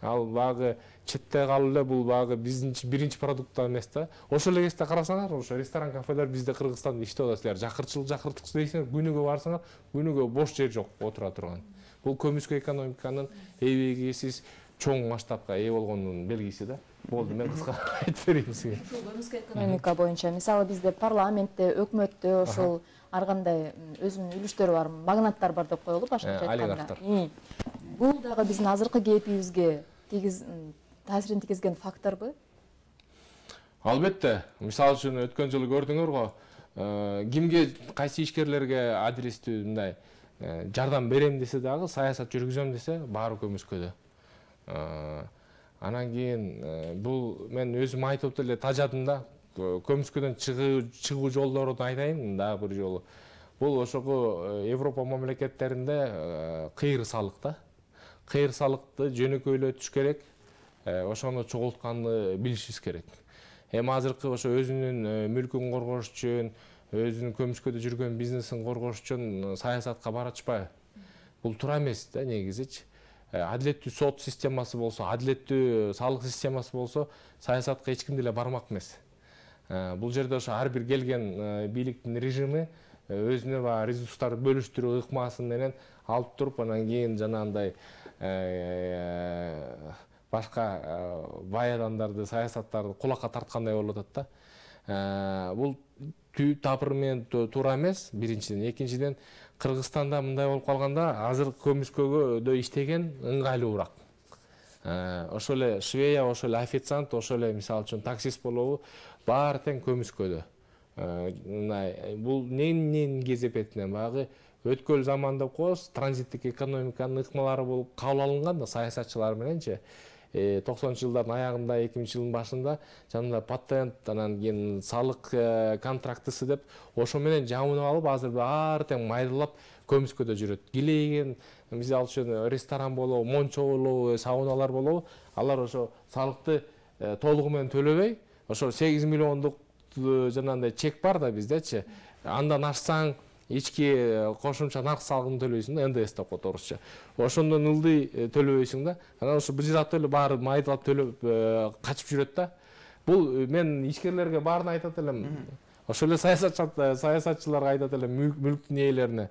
Ал багы четте калып эле бул багы биздин биринчи продукт эмес да. Ошол эле кезде карасаңар, ошо ресторан, кафелер бизде Кыргызстанда иштеп атат. Силер жакырчылык дейсиңер, күнүгө барсаңар, күнүгө бош жер жок отура турган. Бул көмүскө экономиканын эбегейсиз чоң масштабка ээ болгонунун белгиси да. Болду, мен кыска айтып берейин сизге. Ушул көмүскө экономика боюнча мисалы бизде парламентте, өкмөттө ошол ар кандай өзүнүн үлүштөрү бар, магнаттар бар деп коелу башкача айтканда. Бул дагы биздин азыркы кейпибизге таасирин тийгизген факторбу? Албетте. Мисалы үчүн өткөн жылы көрдүңөр го, кимге кайсы ишкерлерге адрестүү мындай жардам берем десе дагы, саясат жүргүзөм десе, баары көмүскөдө. Анан кийин бул мен өзүм айтып эле тажадым да, көмүскөдөн чыгуу жолдорун айтайын дагы бир жолу. Бул ошого Европа мамлекеттеринде кыйыр салык да. Кыйыр салыкты жөнөкөйлөтүш керек, ошону чогултканды билишибиз керек. Эми азыркы ошо өзүнүн мүлкүн коргош үчүн, өзүнүн көмүскөдө жүргөн бизнесин коргош үчүн саясатка баратышпайбы? Бул туура эмес да негизичи. Адилеттүү сот системасы болсо, адилеттүү салык системасы болсо, саясатка эч ким деле бармак эмес. Бул жерде ошо ар бир келген бийликтин режими өзүнө ресурстарды бөлүштүрүү ыкмасын менен алып туруп, анан кийин жанагындай башка бай адамдарды, саясаттарды кулакка тарткандай болуп атат да. Бул тапыр менен туура эмес, биринчиден. Экинчиден, Кыргызстанда мындай болуп калганда, азыр көмүскөгө иштеген ыңгайлуураак. Ошол эле швея, ошол эле официант, ошол эле мисалы үчүн таксист болобу, баары тең көмүскөдө. Бул ненин кезепетинен багы өткөл заман деп коебуз, транзиттик экономиканын ыкмалары болуп кабыл алынган да саясатчылар мененчи. 90-жылдардын аягында, 2000-жылдын башында жанында патент, анан кийин салык контрактысы деп ошо менен жабынып алып, азыр баары тең майдалап көмүскөдө жүрөт. Килейген, мисалы үчүн ресторан болобу, мончо болобу, сауналар болобу, алар ошо салыкты толугу менен төлөбөй, ошо 8 миллиондук жанагындай чек бар да биздечи. Андан ашсаң ички кошумча нарк салыгын төлөйсүң да, НДС деп коет орусча. Ошондон ылдый төлөбөйсүң да. Анан ошо быжыраттап эле баары майдалап төлөп качып жүрөт да. Бул мен ишкерлерге баарын айтат элем. Ошол эле саясатчыларга айтат элем, мүлктүн ээлерине.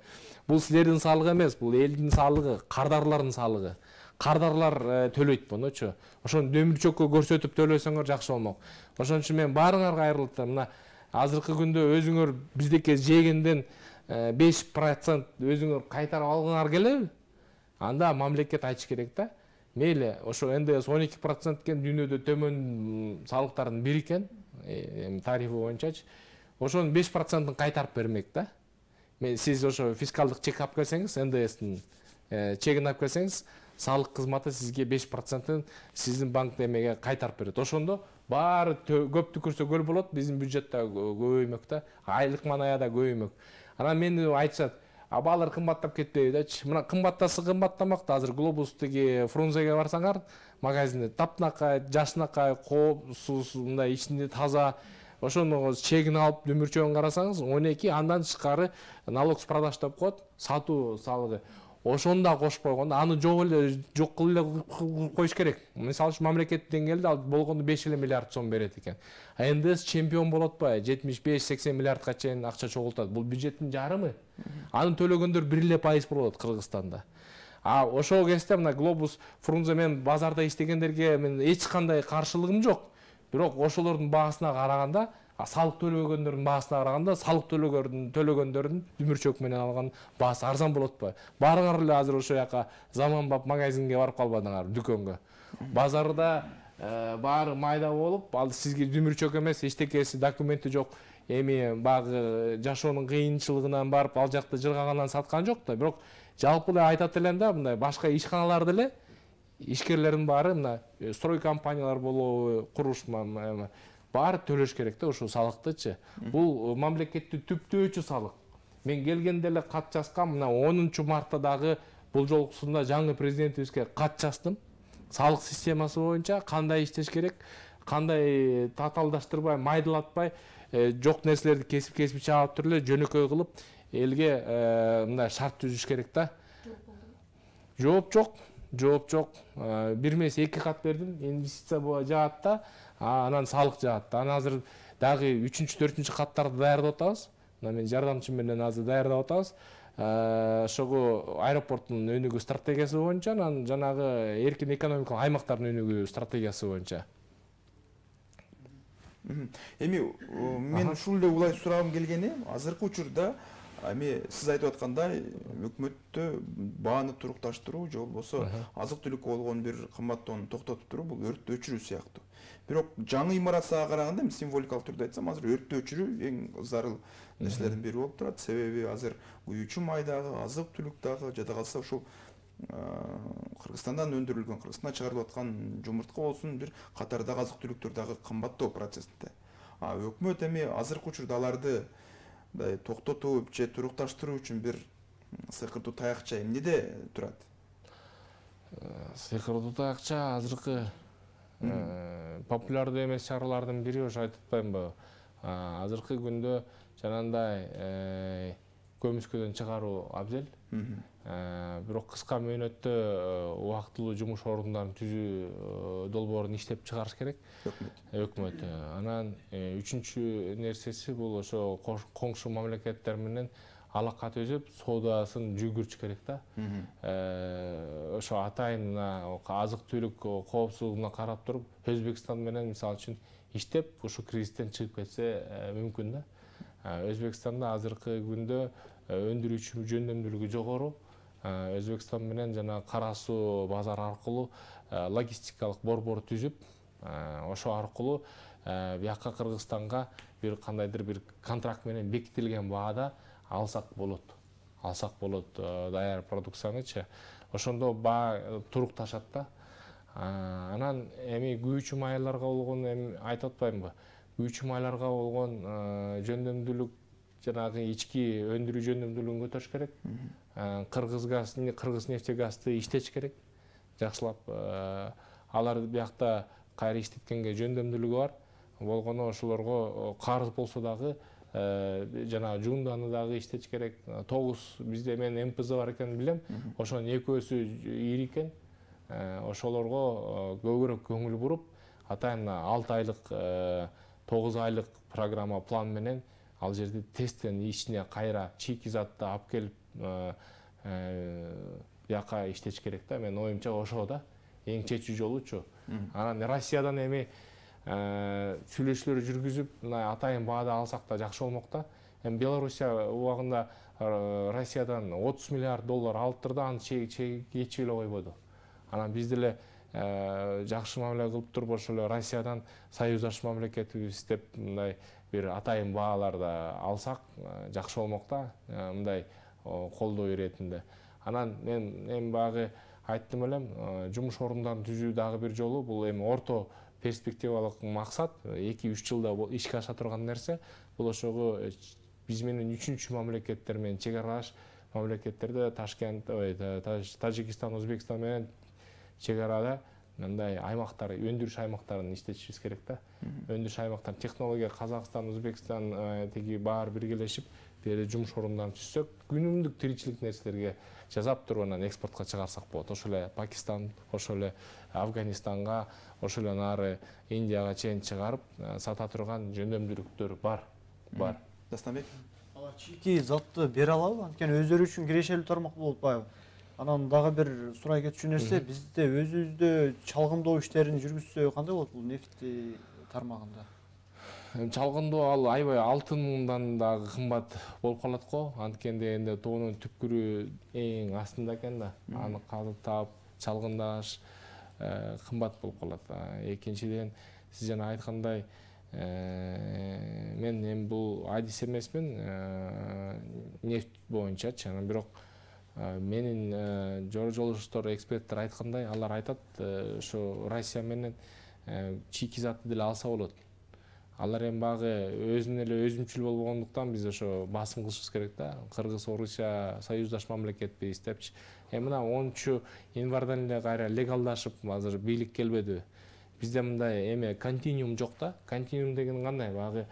Бул силердин салыгы эмес, бул элдин салыгы, кардарлардын салыгы. Кардарлар төлөйт мунучу. Ошону дөмүрчөккө көрсөтүп төлөсөңөр жакшы болмок. Ошон үчүн мен баарыңарга кайрылып, мына азыркы күндө өзүңөр биздеки жегенден 5% өзүңөр кайтарып алгыңар келеби? Анда мамлекет айтыш керек да. мейли ошо ндс 12% экен, дүйнөдө төмөн салыктардын бири экен, тарифи боюнчачы. Ошонун 5%-ын кайтарып бермек да. Сиз ошо фискалдык чек алып келсеңиз, ндстин чегин алып келсеңиз, салык кызматы сизге 5%-ын сиздин банк эмеге кайтарып берет. Ошондо баары көптү көрсө көл болот, биздин бюджетте көбөймөк да, айлык манаяда көбөймөк. Анан мен айтышат, баалар кымбаттап кетпейби дечи. Мына кымбаттасы кымбаттамак да. Азыр Глобустуги Фрунзеге барсаңар, магазинде таптынакай, жашынакай, коопсуз, мындай ичинде таза. Ошону чегин алып дүмүрчөгөн карасаңыз, 12, андан тышкары налог с продаж деп коет, сатуу салыгы. Ошону да кошуп койгондо, аны жок кылып эле коюш керек. Мисалы үчүн мамлекеттик деңгээлде ал болгондо 5 миллиард сом берет экен. НДС чемпион болот атпайбы? 75-80 миллиардка чейин акча чогултат. Бул бюджеттин жарымы. Аны төлөгөндөр 1% болот Кыргызстанда. Ошол кезде мына Глобус, Фрунзе мен базарда иштегендерге мен эч кандай каршылыгым жок. Бирок ошолордун баасына караганда, салык төлөгөндөрдүн баасына караганда, салык төлөгөндөрдүн дүмүрчөк менен алган баасы арзан болот атпайбы? Барыңар эле азыр ошо жака Заманбап магазинге барып калбадыңар, дүкөнгө. Базарда баары майда болуп, ал сизге дүмүрчөк эмес, эчтекеси документи жок. Эми багы жашоонун кыйынчылыгынан барып ал жакта жыргагандан саткан жок да. Бирок жалпы эле айтат элем да, мындай башка ишканаларда эле ишкерлердин баары мына строй компаниялар болобу, курулуш баары төлөш керек да ошол салыктычы. Бул мамлекетти түптөөчү салык. Мен келгенде эле кат жазгам, мына 10-мартадагы бул жолкусунда жаңы президентибизге кат жаздым. Салык системасы боюнча кандай иштеш керек, кандай татаалдаштырбай, майдалатпай, жок нерселерди кесип чаап туруп эле жөнөкөй кылып элге мындай шарт түзүш керек да. Жооп жок. Бир эмес 2 кат бердим, инвестиция жаат да, анан салык жаат да. Анан азыр дагы 3-4 каттарды даярдап атабыз. Мына мен жардамчым менен азыр даярдап атабыз. Ошого аэропорттун өнүгүү стратегиясы боюнча, анан жанагы эркин экономикалык аймактардын өнүгүү стратегиясы боюнча. Эми мен ушул эле улай сурагым келгени, азыркы учурда эми сиз айтып аткандай өкмөттө бааны турукташтыруу же болбосо азык-түлүккө болгон бир кымбаттоону токтотуп туруу бул өрттү өчүрүү сыяктуу. Бирок жаңы имараттарга караганда символикалык түрдө айтсам, азыр өрттү өчүрүү эң зарыл нерселердин бири болуп турат. Себеби азыр күйүүчү майдагы, азык-түлүк дагы, жада калса ушул Кыргызстандан өндүрүлгөн, Кыргызстандан чыгарылып аткан жумуртка болсун, бир катардагы азык-түлүктөр дагы кымбаттоо процессинде. Өкмөт эми азыркы учурда аларды токтотуп же турукташтыруу үчүн бир сыйкырдуу таякча эмнеде турат? Сыйкырдуу таякча азыркы популярдуу эмес чаралардын бири, ошо айтып атпаймынбы? Азыркы күндө жанагындай көмүскөдөн чыгаруу абзел. Бирок кыска мөөнөттө убактылуу жумуш орундарын түзүү долбоорун иштеп чыгарыш керек өкмөт. Анан үчүнчү нерсеси бул ошо коңшу мамлекеттер менен алака түзүп, соодасын жүгүрүш керек да. Ошо атайын азык-түлүк коопсуздугуна карап туруп, Өзбекстан менен мисалы үчүн иштеп, ушу кризистен чыгып кетсе мүмкүн да. Өзбекстанда азыркы күндө өндүрүүчү жөндөмдүүлүгү жогору. Өзбекстан менен жана Кара суу базар аркылуу логистикалык борбор түзүп, ошо аркылуу бияка Кыргызстанга бир кандайдыр бир контракт менен бекитилген баада алсак болот даяр продукциянычы. Ошондо баа турукташат да. Анан эми күйүүчү майларга болгон эми айтып атпаймынбы? Күйүүчү майларга болгон жөндөмдүүлүк, жанагы ички өндүрүү жөндөмдүүлүгүн көтөрүш керек. Кыргыз нефтегазды иштеш керек. Жакшылап алар биякта кайра иштеткенге жөндөмдүүлүгү бар. Болгону ошолорго карыз болсо дагы жана жуунданы дагы иштеш керек. 9 бизде мен МПЗ бар экенин билем. Ошонун экөөсү ири экен. Ошолорго көбүрөөк көңүл буруп, атайын 6 айлык 9 айлык программа план менен ал жерде тесттен ичине кайра чийки затты алып келип бияка иштеш керек да. Мен оюмча ошо да эң чечүү жолучу. Анан Россиядан эми сүйлөшүүлөр жүргүзүп, мына атайын баада алсак да жакшы болмок да. Эми Белоруссия убагында Россиядан $30 миллиард алып турду, аны чечип эле койбоду. Анан биз деле жакшы мамиле кылып туруп ошол эле Россиядан союздаш мамлекетибиз деп мындай бир атайын бааларды алсак жакшы болмок да, мындай колдоо иретинде. Анан мен эми багы айттым элем, жумуш орундарын түзүү дагы бир жолу, бул эми орто перспективалык максат, 2-3 жылда ишке аша турган нерсе. Бул ошого биз менен 3-чү мамлекеттер менен чек аралаш мамлекеттерде Ташкент, Тажикстан, Өзбекстан менен чек арада мындай аймактар, өндүрүш аймактарын иштетишибиз керек да. Өндүрүш аймактар, технология, Казакстан, Өзбекстан тиги баары биргелешип, бери жумуш орундарын түзсөк, күнүмдүк тиричилик нерселерге жасап туруп анан экспортко чыгарсак болот. Ошол эле Пакистан, ошол эле Афганистанга, ошол эле нары Индияга чейин чыгарып сата турган жөндөмдүүлүктөр бар. Дастанбек? Алар чийки затты бере алабы? Анткени өздөрү үчүн кирешелүү тармак болуп атпайбы? Анан дагы бир сурай кетчү нерсе, бизде өзүбүздө чалгындоо иштерин жүргүзсө кандай болот бул нефти тармагында? Чалгындоо ал аябай алтындан дагы кымбат болуп калат го. Анткени дегенде тоонун түпкүрү эң астында экен да. Аны казып таап, чалгындаш кымбат болуп калат. Экинчиден, сиз жана айткандай, мен эми бул адис эмесмин нефть боюнчачы, бирок менин жолдоштор, эксперттер айткандай, алар айтат, ошо Россия менен чийки затты деле алса болот. Алар эми багы өзүнүн эле өзүмчүл болгондуктан биз ошо басым кылышыбыз керек да. Кыргыз, Орусия союздаш мамлекетпиз депчи. Мына 10 январдан эле кайра легалдашып, азыр бийлик келбеди. Бизде мындай эме континуум жок да. Континуум деген кандай? Багы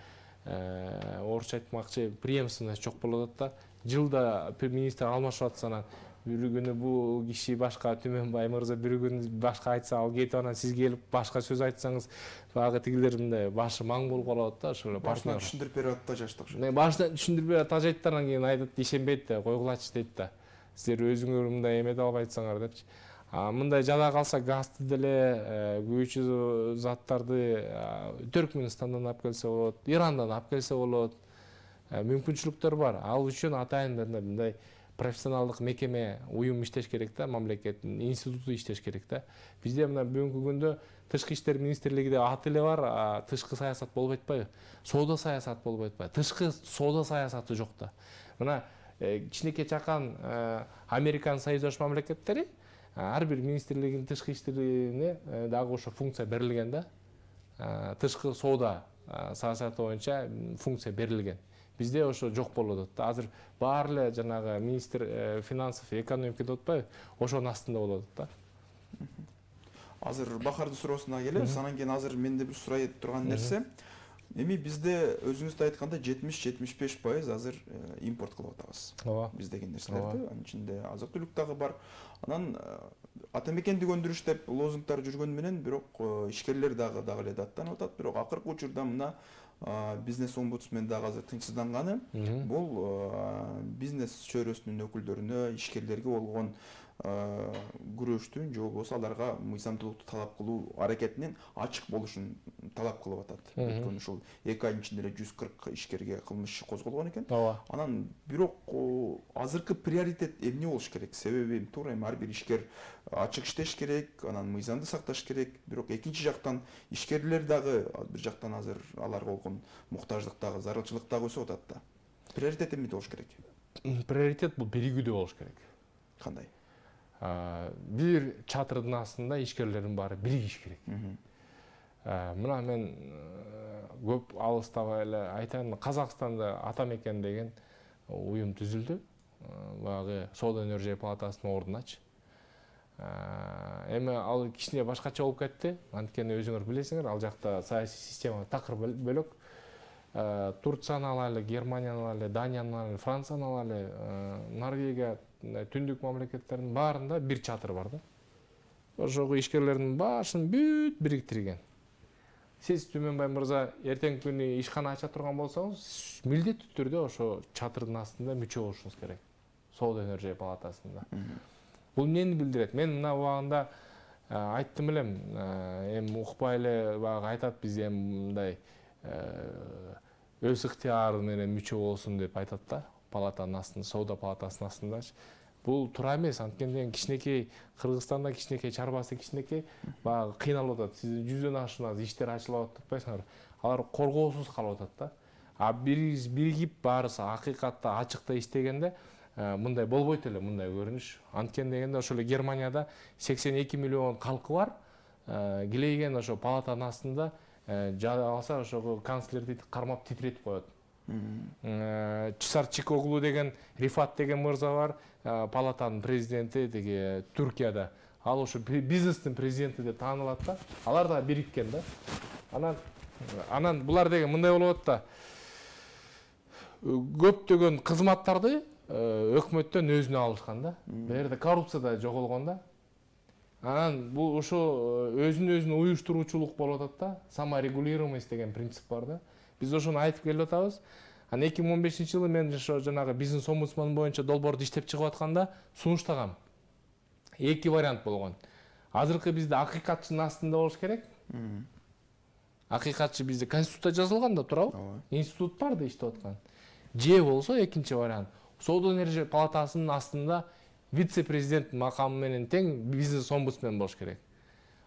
орусча айтмакчы преемственность жок болуп атат да. Жылда министр алмашып атса, анан бир күнү бул киши башка, Түмөнбай мырза бир күнү башка айтса, ал кетип анан сиз келип башка сөз айтсаңыз, багы тигилер мындай башы маң болуп калат да, ошол башынан түшүндүрүп берип атат жаштык. Башынан түшүндүрүп берип тажайт, анан кийин айтат, ишенбейт да, койгулачы дейт да. Сиздер өзүңөр мындай эмете албайсыңар депчи. Мындай жада калса газды деле, күйүүчү заттарды Түркмөнстандан алып келсе болот, Ирандан алып келсе болот. Мүмкүнчүлүктөр бар. Ал үчүн атайын мындай профессионалдык мекеме, уюм иштеш керек да, мамлекеттин институту иштеш керек да. Бизде мына бүгүнкү күндө тышкы иштер министрлигиде аты эле бар, тышкы саясат болбой атпайбы? Соода саясаты болбой атпайбы? Тышкы соода саясаты жок да. Мына кичинекей чакан Американ союздаш мамлекеттери ар бир министрлигинин тышкы иштерине дагы ошо функция берилген да. Тышкы соода саясаты боюнча функция берилген. Бизде ошо жок болуп атат да. Азыр баары эле жанагы министр финансов, экономика деп атпайбы? Ошонун астында болуп атат да. Азыр Бахардын суроосуна келебиз. Анан кийин азыр менде бир сурай турган нерсе. Эми бизде өзүңүз да айткандай 70-75% азыр импорт кылып атабыз. Ооба. Биздеги нерселерди. Анын ичинде азык-түлүк дагы бар. Анан атамекендик өндүрүш деп лозунгдар жүргөн менен, бирок ишкерлер дагы эле даттанып атат. Бирок акыркы учурда мына бизнес омбудсмен дагы азыр тынчсызданганы, бул бизнес чөйрөсүнүн өкүлдөрүнө, ишкерлерге болгон күрөштүн же болбосо аларга мыйзамдуулукту талап кылуу аракетинин ачык болушун талап кылып атат. Өткөн ушул 2 айдын ичинде 140 ишкерге кылмыш козголгон экен. Анан бирок азыркы приоритет эмне болуш керек? Себеби туура эми ар бир ишкер ачык иштеш керек, анан мыйзамды сакташ керек. Бирок экинчи жактан ишкерлер дагы бир жактан азыр аларга болгон муктаждык дагы, зарылчылык дагы өсүп атат да. Приоритет эмне болуш керек? Приоритет бул биригүүдө болуш керек. Кандай? Бир чатырдын астында ишкерлердин баары биригиш керек. Мына мен көп алыстабай эле айтайын, Казакстанда Атамекен деген уюм түзүлдү. Багы Соода энергия палатасынын ордуначы. Эми ал кичине башкача болуп кетти. Анткени өзүңөр билесиңер, ал жакта саясий система такыр бөлөк. Турцияны алалы, Германияны алалы, Данияны алалы, Францияны алалы, Норвегия, түндүк мамлекеттердин баарында бир чатыр бар да. Ошого ишкерлердин башын бүт бириктирген. Сиз Түмөнбай мырза эртең күнү ишкана ача турган болсоңуз, милдеттүү түрдө ошо чатырдын астында мүчө болушуңуз керек. Соода энергия палатасында. Бул эмнени билдирет? Мен мына убагында айттым элем, эми укпай эле багы айтат, биз эми мындай өз ыктыяры менен мүчө болсун деп айтат да, палатанын астында, соода палатасынын астында. бул туура эмес. Анткени кичинекей Кыргызстанда кичинекей чарбасы кичинекей баягы кыйналып атат. Сиздин 100дөн ашуун иштер ачылып атпайсыңар. Алар коргоосуз калып атат да. А биригип баарысы акыйкатта ачыкта иштегенде мындай болбойт эле, мындай көрүнүш. Анткени дегенде ошол Германияда 82 миллион калкы бар. Килейген ошо палатанын астында алса ошого канцлерди кармап титиретип коет. Чисар Чикоглу деген Рифат деген мырза бар, палатанын президенти деги Түркияда. Ал ошо бизнестин президенти деп таанылат да. Алар да бириккен да. Анан булар деген мындай болот да. Көптөгөн кызматтарды өкмөттөн өзүнө алышкан да. Бул жерде коррупция да жоголгон да. Анан бул ошо өзүн уюштуруучулук болуп атат да. Саморегулируемость деген принцип бар да. Биз ошону айтып келип атабыз. Анан 2015-жылы мен ошо жанагы бизнес омбудсман боюнча долбоорду иштеп чыгып атканда сунуштагам. Эки вариант болгон. Азыркы бизде акыйкатчынын астында болуш керек. Акыйкатчы бизде конституцияда жазылган да, туурабы? Институт бар да иштеп аткан. Же болсо экинчи вариант. Соода өнөр палатасынын астында вице-президент макамы менен тең бизнес омбудсмен болуш керек.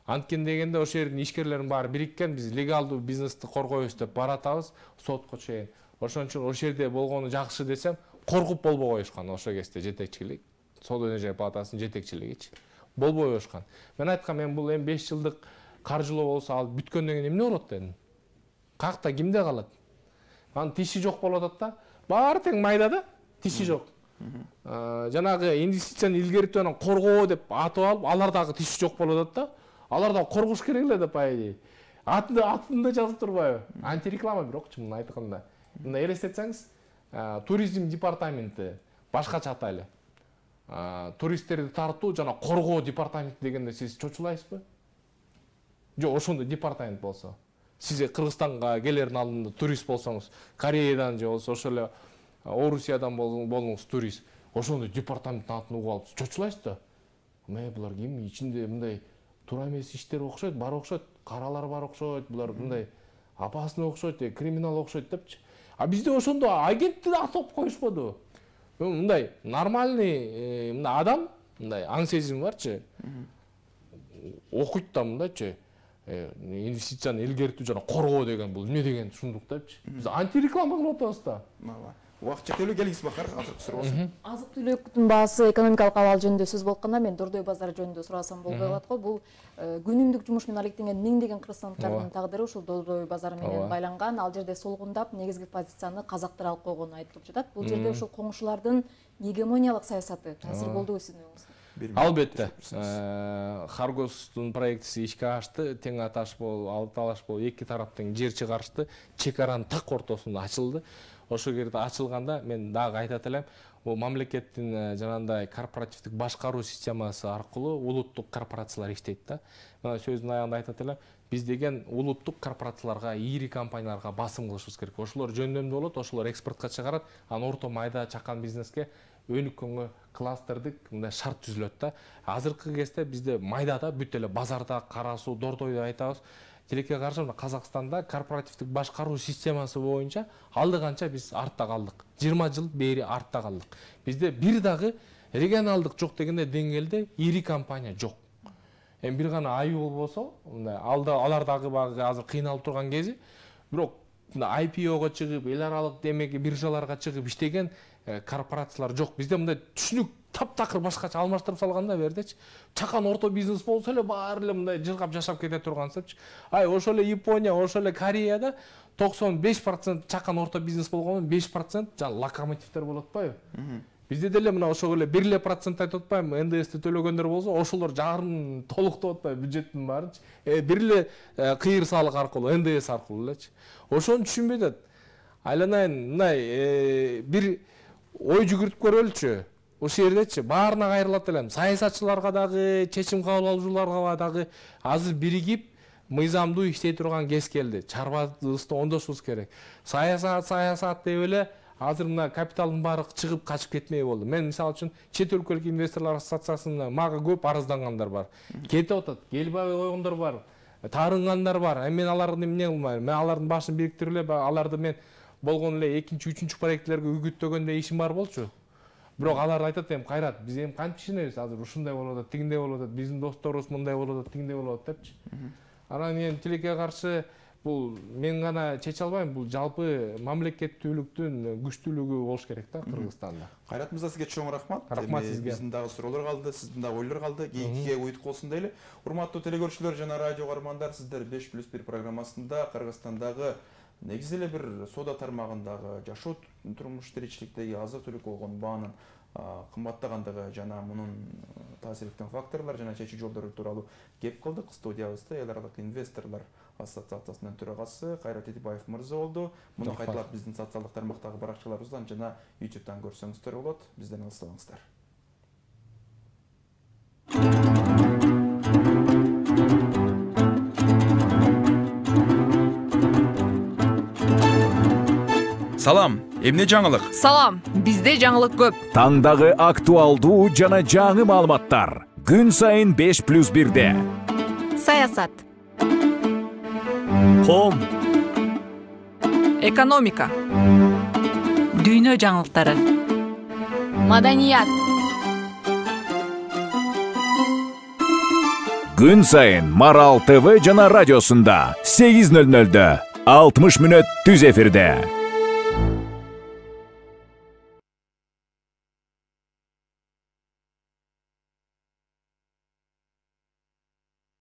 Анткени дегенде ошол жердин ишкерлеринин баары бириккен, биз легалдуу бизнести коргойбуз деп баратабыз сотко чейин. Ошон үчүн ошол жерде болгону жакшы десем, коркуп болбой коюшкан ошол кезде жетекчилик. Соода өнөр палатасынын жетекчилигичи. Болбой коюшкан. Мен айткам, мен бул эми 5 жылдык каржылоо болсо ал бүткөндөн кийин эмне болот дедим. Какта кимде калат? Анын тиши жок болуп атат да. Баары тең майда да, тиши жок. Жанагы инвестицияны илгертүү анан коргоо деп атып алып, алар дагы тиши жок болуп атат да. Алар да коргош керек эле деп айди. Атында жазып турбайбы? Антиреклама бирокчу муну айтканда. Мына элестетсеңиз, туризм департаменти башкача атайлы. Туристтерди тартуу жана коргоо департаменти дегенде сиз чочулайсызбы? Жок, ошондой департамент болсо. Сиз Кыргызстанга келердин алдында турист болсоңуз, Кореядан же болсо ошол эле Орусиядан болуңуз турист, ошондой департаменттин атын угуп алып чочулайсыз да. Булар ким? Ичинде мындай туура эмес иштер окшойт, бар окшойт, каралар бар окшойт, булар мындай опасный окшойт, криминал окшойт депчи. А бизде ошондо агентти да атап коюшподу. Мындай нормальный мындай адам, мындай аң сезим барчы. Окуйт да мындайчы. Инвестицияны илгертүү жана коргоо деген бул эмне деген ушундук депчи. Биз антиреклама кылып атабыз да. Убакыт чектелүү, келиңиз бакар, азыркы суроосу. Азык-түлүктүн баасы, экономикалык абал жөнүндө сөз болгондо мен Дордой базары жөнүндө сурасам болбой калат го. Бул күнүмдүк жумуш менен алектенген миңдеген кыргызстандыктардын тагдыры ушул Дордой базары менен байланган. Ал жерде солгундап, негизги позицияны казактар алып койгону айтылып жатат. Бул жерде ушул коңшулардын гегемониялык саясаты таасир болдубу сиздин оюңузда? Албетте. Харгостун проектиси ишке ашты, тең аташ болуп, алталаш болуп, эки тараптын жер чыгарышты, чек аранын так ортосунда ачылды. Ошол жерде ачылганда мен дагы айтат элем, бул мамлекеттин жанагындай корпоративдик башкаруу системасы аркылуу улуттук корпорациялар иштейт да. Мына сөздүн аягында айтат элем, биз деген улуттук корпорацияларга, ири компанияларга басым кылышыбыз керек. Ошолор жөндөмдүү болот, ошолор экспортко чыгарат, анан орто майда чакан бизнеске өнүккөнгө кластердик мындай шарт түзүлөт да. Азыркы кезде бизде майдада бүт эле базарда, Кара Суу, Дордойдо айтабыз. Тилекке каршы Казакстанда корпоративдик башкаруу системасы боюнча алдыганча биз артта калдык. 20 жыл бери артта калдык. Бизде бир дагы регионалдык жок дегенде деңгээлде ири компания жок. Эми бир гана айыл болсо, мындай алар дагы азыр кыйналып турган кези, бирок IPO-го чыгып, эл аралык демеги биржаларга чыгып иштеген корпорациялар жок. Бизде мындай түшүнүк таптакыр башкача алмаштырып салганда бердичи. Чакан орто бизнес болсо эле баары эле мындай жыргап жашап кете тургансыпчы. Ошол эле Япония, ошол эле Кореяда 95% чакан орто бизнес болгону 5% жана локомотивдер болот атпайбы? Бизде деле мына ошол эле 1% айтып атпаймынбы, НДСти төлөгөндөр болсо, ошолор жарым толуктоп атпайбы бюджеттин баарычы. Бир эле кыйыр салык аркылуу, НДС аркылуу элечи. Ошону түшүнбөй атат. Айланайын мындай бир ой жүгүртүп көрөлүчү. Ошол жердечи баарына кайрылат элем. Саясатчыларга дагы, чечим кабыл алуучуларга дагы азыр биригип мыйзамдуу иштей турган кез келди. Чарбабызды оңдошубуз керек. Саясат деп эле азыр мына капиталдын баары чыгып качып кетмей болду. Мен мисалы үчүн чет өлкөлүк инвесторлор ассоциациясына мага көп арыздангандар бар. Кетип атат, келбей койгондор бар, таарынгандар бар. Мен аларды эмне кылмайм? Мен алардын башын бириктирип эле аларды мен болгон эле экинчи, үчүнчү проектлерге үгүттөгөндө ишим бар болчу. бирок алар айтат эми Кайрат, биз эми кантип ишенебиз, азыр ушундай болуп атат, тигиндей болуп атат, биздин досторубуз мындай болуп атат, тигиндей болуп атат депчи. Анан эми тилекке каршы бул мен гана чече албайм, бул жалпы мамлекеттүүлүктүн күчтүүлүгү болуш керек да Кыргызстанда. Кайрат мырза, сизге чоң рахмат. Рахмат сизге. Биздин дагы суроолор калды, сиздин дагы ойлор калды. Кийинкиге уйут болсун дейли. Урматтуу телекөрүүчүлөр жана радио каармандар, сиздер 5+1 программасында Кыргызстандагы негизи эле бир соода тармагындагы жашоо турмуш тиричиликтеги азык-түлүк болгон баанын кымбаттагандыгы жана мунун таасир эткен факторлор жана чечүү жолдору тууралуу кеп кылдык. Студиябызда эл аралык инвесторлор ассоциациясынын төрагасы Кайрат Этибаев мырза болду. Муну кайталап биздин социалдык тармактагы баракчаларыбыздан жана YouTube'дан көрсөңүздөр болот. Бизден алыс болуңуздар. Салам, эмне жаңылык? Салам, бизде жаңылык көп. Таңдагы актуалдуу жана жаңы маалыматтар күн сайын 5+1-де. Саясат, Коом, экономика, дүйнө жаңылыктары, маданият, күн сайын Марал ТВ жана радиосунда 8:00-дө 60 мүнөт түз эфирде.